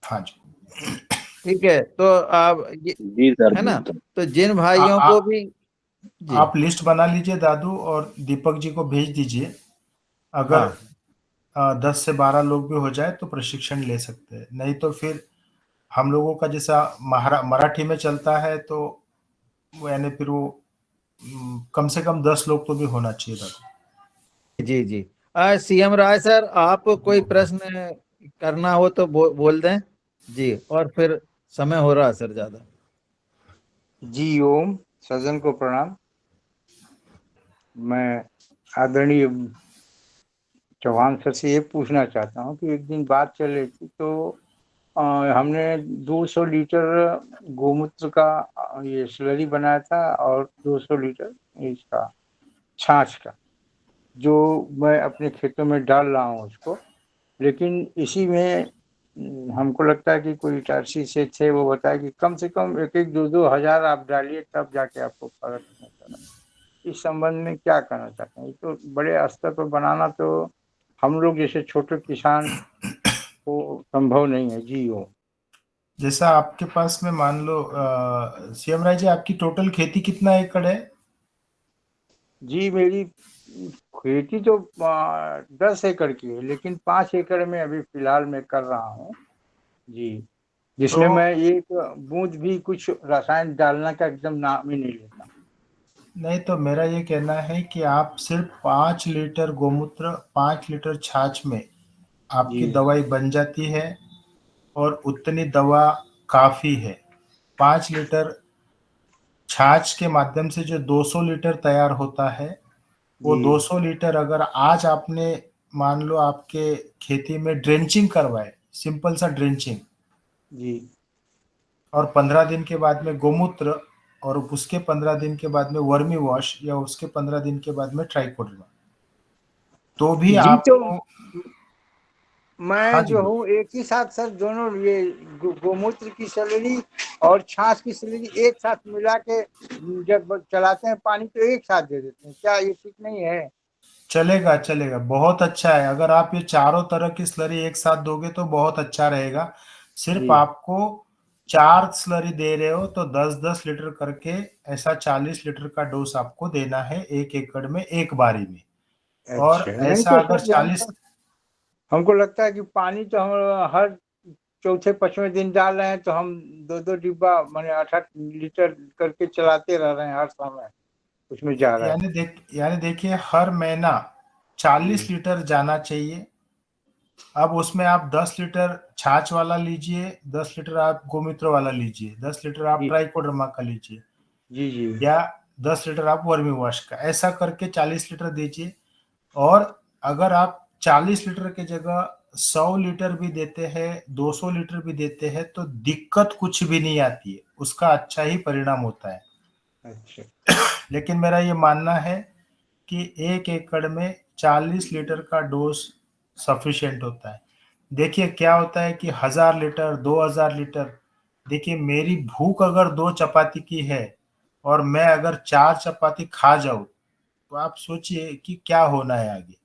हाँ जी, ठीक है, तो आप जी सर, है ना, तो जिन भाइयों को भी जी, आप लिस्ट बना लीजिए दादू, और दीपक जी को भेज दीजिए। अगर हाँ। 10 से 12 लोग भी हो जाए तो प्रशिक्षण ले सकते हैं, नहीं तो फिर हम लोगों का जैसा मराठी में चलता है, तो यानी फिर वो कम से कम 10 लोग तो भी होना चाहिए दादू। जी जी। सीएम राय सर, आप कोई प्रश्न करना हो तो बोल दें जी, और फिर समय हो रहा है सर ज्यादा। जी ओम, सज्जन को प्रणाम। मैं आदरणीय चौहान सर से ये पूछना चाहता हूँ कि एक दिन बात चल रही थी, तो हमने 200 लीटर गोमूत्र का ये स्लरी बनाया था और 200 लीटर इसका छाछ का, जो मैं अपने खेतों में डाल रहा हूँ उसको। लेकिन इसी में हमको लगता है कि कोई इटारसी से थे, वो बताया कि कम से कम 1-2 हज़ार आप डालिए, तब जाके आपको फर्क नजर आए। इस संबंध में क्या कहना चाहते हैं? तो बड़े स्तर पर बनाना तो हम लोग जैसे छोटे किसान को संभव नहीं है। जी हो। जैसा आपके पास में मान लो सीएम राय जी, आपकी टोटल खेती कितना एकड़ है? जी मेरी खेती तो 10 एकड़ की है, लेकिन 5 एकड़ में अभी फिलहाल मैं कर रहा हूँ जी, जिसमें मैं एक बूंद भी कुछ रसायन डालने का एकदम नाम ही नहीं लेता। नहीं, तो मेरा ये कहना है कि आप सिर्फ 5 लीटर गोमूत्र 5 लीटर छाछ में आपकी दवाई बन जाती है, और उतनी दवा काफी है। 5 लीटर छाछ के माध्यम से जो 200 लीटर तैयार होता है, वो 200 लीटर अगर आज आपने मान लो आपके खेती में ड्रेंचिंग करवाए, सिंपल सा ड्रेंचिंग जी, और 15 दिन के बाद में गोमूत्र, और उसके 15 दिन के बाद में वर्मी वॉश, या उसके 15 दिन के बाद में ट्राइकोडर्मा, तो भी जी आपको मैं हाँ जो जी, हूँ एक ही साथ सर दोनों ये गोमूत्र की स्लरी और छाछ की स्लरी एक साथ मिला के जब चलाते हैं पानी, तो एक साथ दे देते हैं। क्या ये ठीक नहीं है? चलेगा चलेगा, बहुत अच्छा है। अगर आप ये चारों तरह की स्लरी एक साथ दोगे तो बहुत अच्छा रहेगा। सिर्फ आपको 4 स्लरी दे रहे हो तो 10-10 लीटर करके ऐसा 40 लीटर का डोज आपको देना है 1 एकड़ में एक बारी में। और अच्छा, नहीं ऐसा तो अगर सर 40 हमको लगता है कि पानी तो हम हर चौथे पांचवें दिन डाल रहे हैं, तो हम 2-2 डिब्बा माने 8-8 लीटर करके चलाते रह रहे हैं, हर समय उसमें जा रहा है। यानी देखिए, हर महीना 40 लीटर जाना चाहिए। अब उसमें आप 10 लीटर छाछ वाला लीजिए, 10 लीटर आप गोमूत्र वाला लीजिए, 10 लीटर आप ट्राइकोडर्मा का लीजिए, जी जी, या 10 लीटर आप वर्मी वॉश का, ऐसा करके 40 लीटर दीजिए। और अगर आप 40 लीटर की जगह 100 लीटर भी देते हैं, 200 लीटर भी देते हैं, तो दिक्कत कुछ भी नहीं आती है, उसका अच्छा ही परिणाम होता है। अच्छा, लेकिन मेरा ये मानना है कि 1 एकड़ में 40 लीटर का डोज सफिशिएंट होता है। देखिए क्या होता है कि 1000 लीटर 2000 लीटर, देखिए मेरी भूख अगर 2 चपाती की है और मैं अगर 4 चपाती खा जाऊं तो आप सोचिए कि क्या होना है आगे।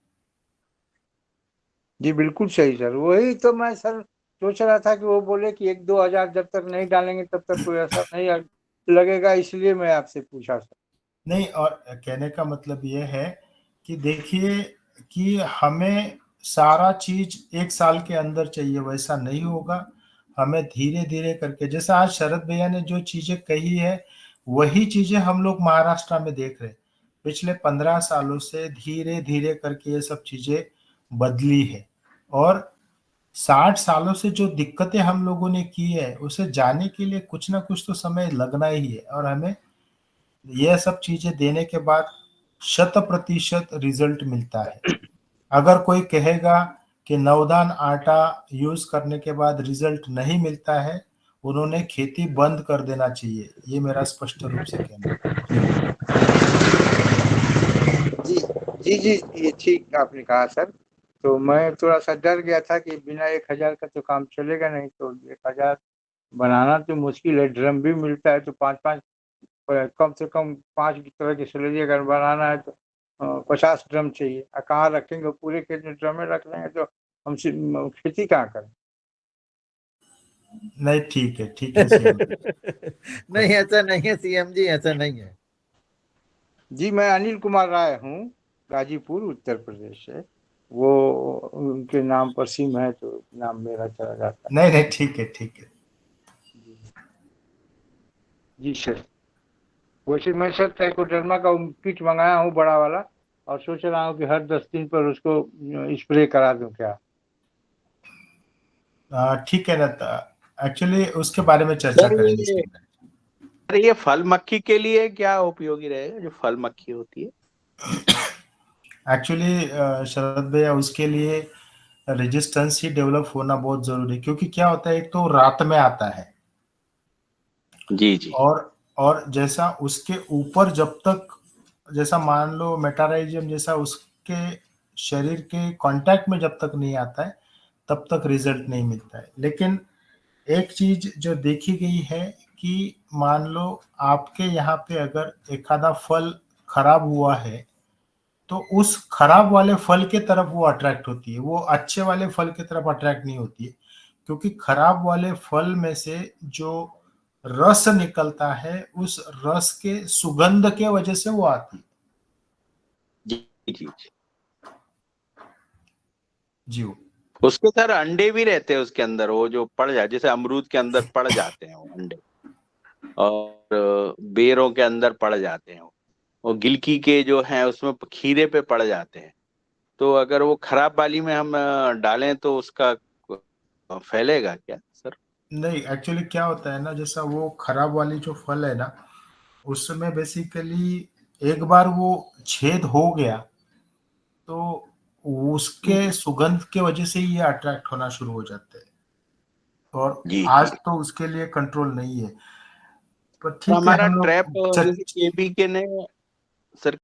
जी बिल्कुल सही सर, वही तो मैं सर सोच रहा था कि वो बोले कि 1-2 हजार जब तक नहीं डालेंगे तब तक कोई असर नहीं लगेगा, इसलिए मैं आपसे पूछा सर। नहीं, और कहने का मतलब ये है कि देखिए कि हमें सारा चीज 1 साल के अंदर चाहिए, वैसा नहीं होगा। हमें धीरे धीरे करके, जैसा आज शरद भैया ने जो चीजें कही है वही चीजें हम लोग महाराष्ट्र में देख रहे हैं। पिछले 15 सालों से धीरे धीरे करके ये सब चीजें बदली है, और 60 सालों से जो दिक्कतें हम लोगों ने की है उसे जाने के लिए कुछ ना कुछ तो समय लगना ही है, और हमें यह सब चीजें देने के बाद 100% रिजल्ट मिलता है। अगर कोई कहेगा कि नवधान आटा यूज करने के बाद रिजल्ट नहीं मिलता है, उन्होंने खेती बंद कर देना चाहिए, ये मेरा स्पष्ट रूप से कहना है। जी जी जी, ये ठीक आपने कहा सर। तो मैं थोड़ा सा डर गया था कि बिना 1000 का तो काम चलेगा नहीं, तो 1000 बनाना तो मुश्किल है। ड्रम भी मिलता है तो 5-5, कम से कम 5 तरह की स्लेरी अगर बनाना है तो 50 ड्रम चाहिए। कहाँ रखेंगे, पूरे खेत में ड्रम में रख लेंगे तो हम खेती कहाँ करें। नहीं ठीक है सीएम। नहीं ऐसा नहीं है सीएम जी, ऐसा नहीं है। जी मैं अनिल कुमार राय हूँ, गाजीपुर उत्तर प्रदेश से। वो उनके नाम पर सिम है तो नाम मेरा चला जाता है। नहीं ठीक है। जी सर, वैसे मैं सर ट्राइकोडर्मा का किट मंगाया हूँ बड़ा वाला, और सोच रहा हूँ कि हर 10 दिन पर उसको स्प्रे करा दूं क्या। ठीक है ना, एक्चुअली उसके बारे में चर्चा सर करेंगे इसके बाद। ये फल मक्खी के लिए क्या उपयोगी रहेगा, जो फल मक्खी होती है? एक्चुअली शरद भैया, उसके लिए रेजिस्टेंस ही डेवलप होना बहुत जरूरी है, क्योंकि क्या होता है, एक तो रात में आता है, जी जी। और जैसा उसके ऊपर जब तक, जैसा मान लो मेटाराइजियम जैसा उसके शरीर के कांटेक्ट में जब तक नहीं आता है तब तक रिजल्ट नहीं मिलता है। लेकिन एक चीज जो देखी गई है कि मान लो आपके यहाँ पे अगर एक आधा फल खराब हुआ है तो उस खराब वाले फल के तरफ वो अट्रैक्ट होती है, वो अच्छे वाले फल की तरफ अट्रैक्ट नहीं होती है, क्योंकि खराब वाले फल में से जो रस निकलता है उस रस के सुगंध के वजह से वो आती है। जी जी। जी उसके सर अंडे भी रहते हैं उसके अंदर, वो जो पड़ जाए, जैसे अमरूद के अंदर पड़ जाते हैं वो अंडे, और बेरों के अंदर पड़ जाते हैं वो गिलकी के जो हैं उसमें खीरे पे पड़ जाते हैं। तो अगर वो खराब वाली में हम डालें तो उसका फैलेगा क्या सर? नहीं, एक्चुअली क्या होता है ना, जैसा वो खराब वाली जो फल है ना, उसमें बेसिकली एक बार वो छेद हो गया तो उसके सुगंध के वजह से ही ये अट्रैक्ट होना शुरू हो जाते हैं, और जी आज जी। तो उसके लिए कंट्रोल नहीं है। पर तो ठीक है, हमारा हम ट्रैप लोग जैसे केबी के ने सर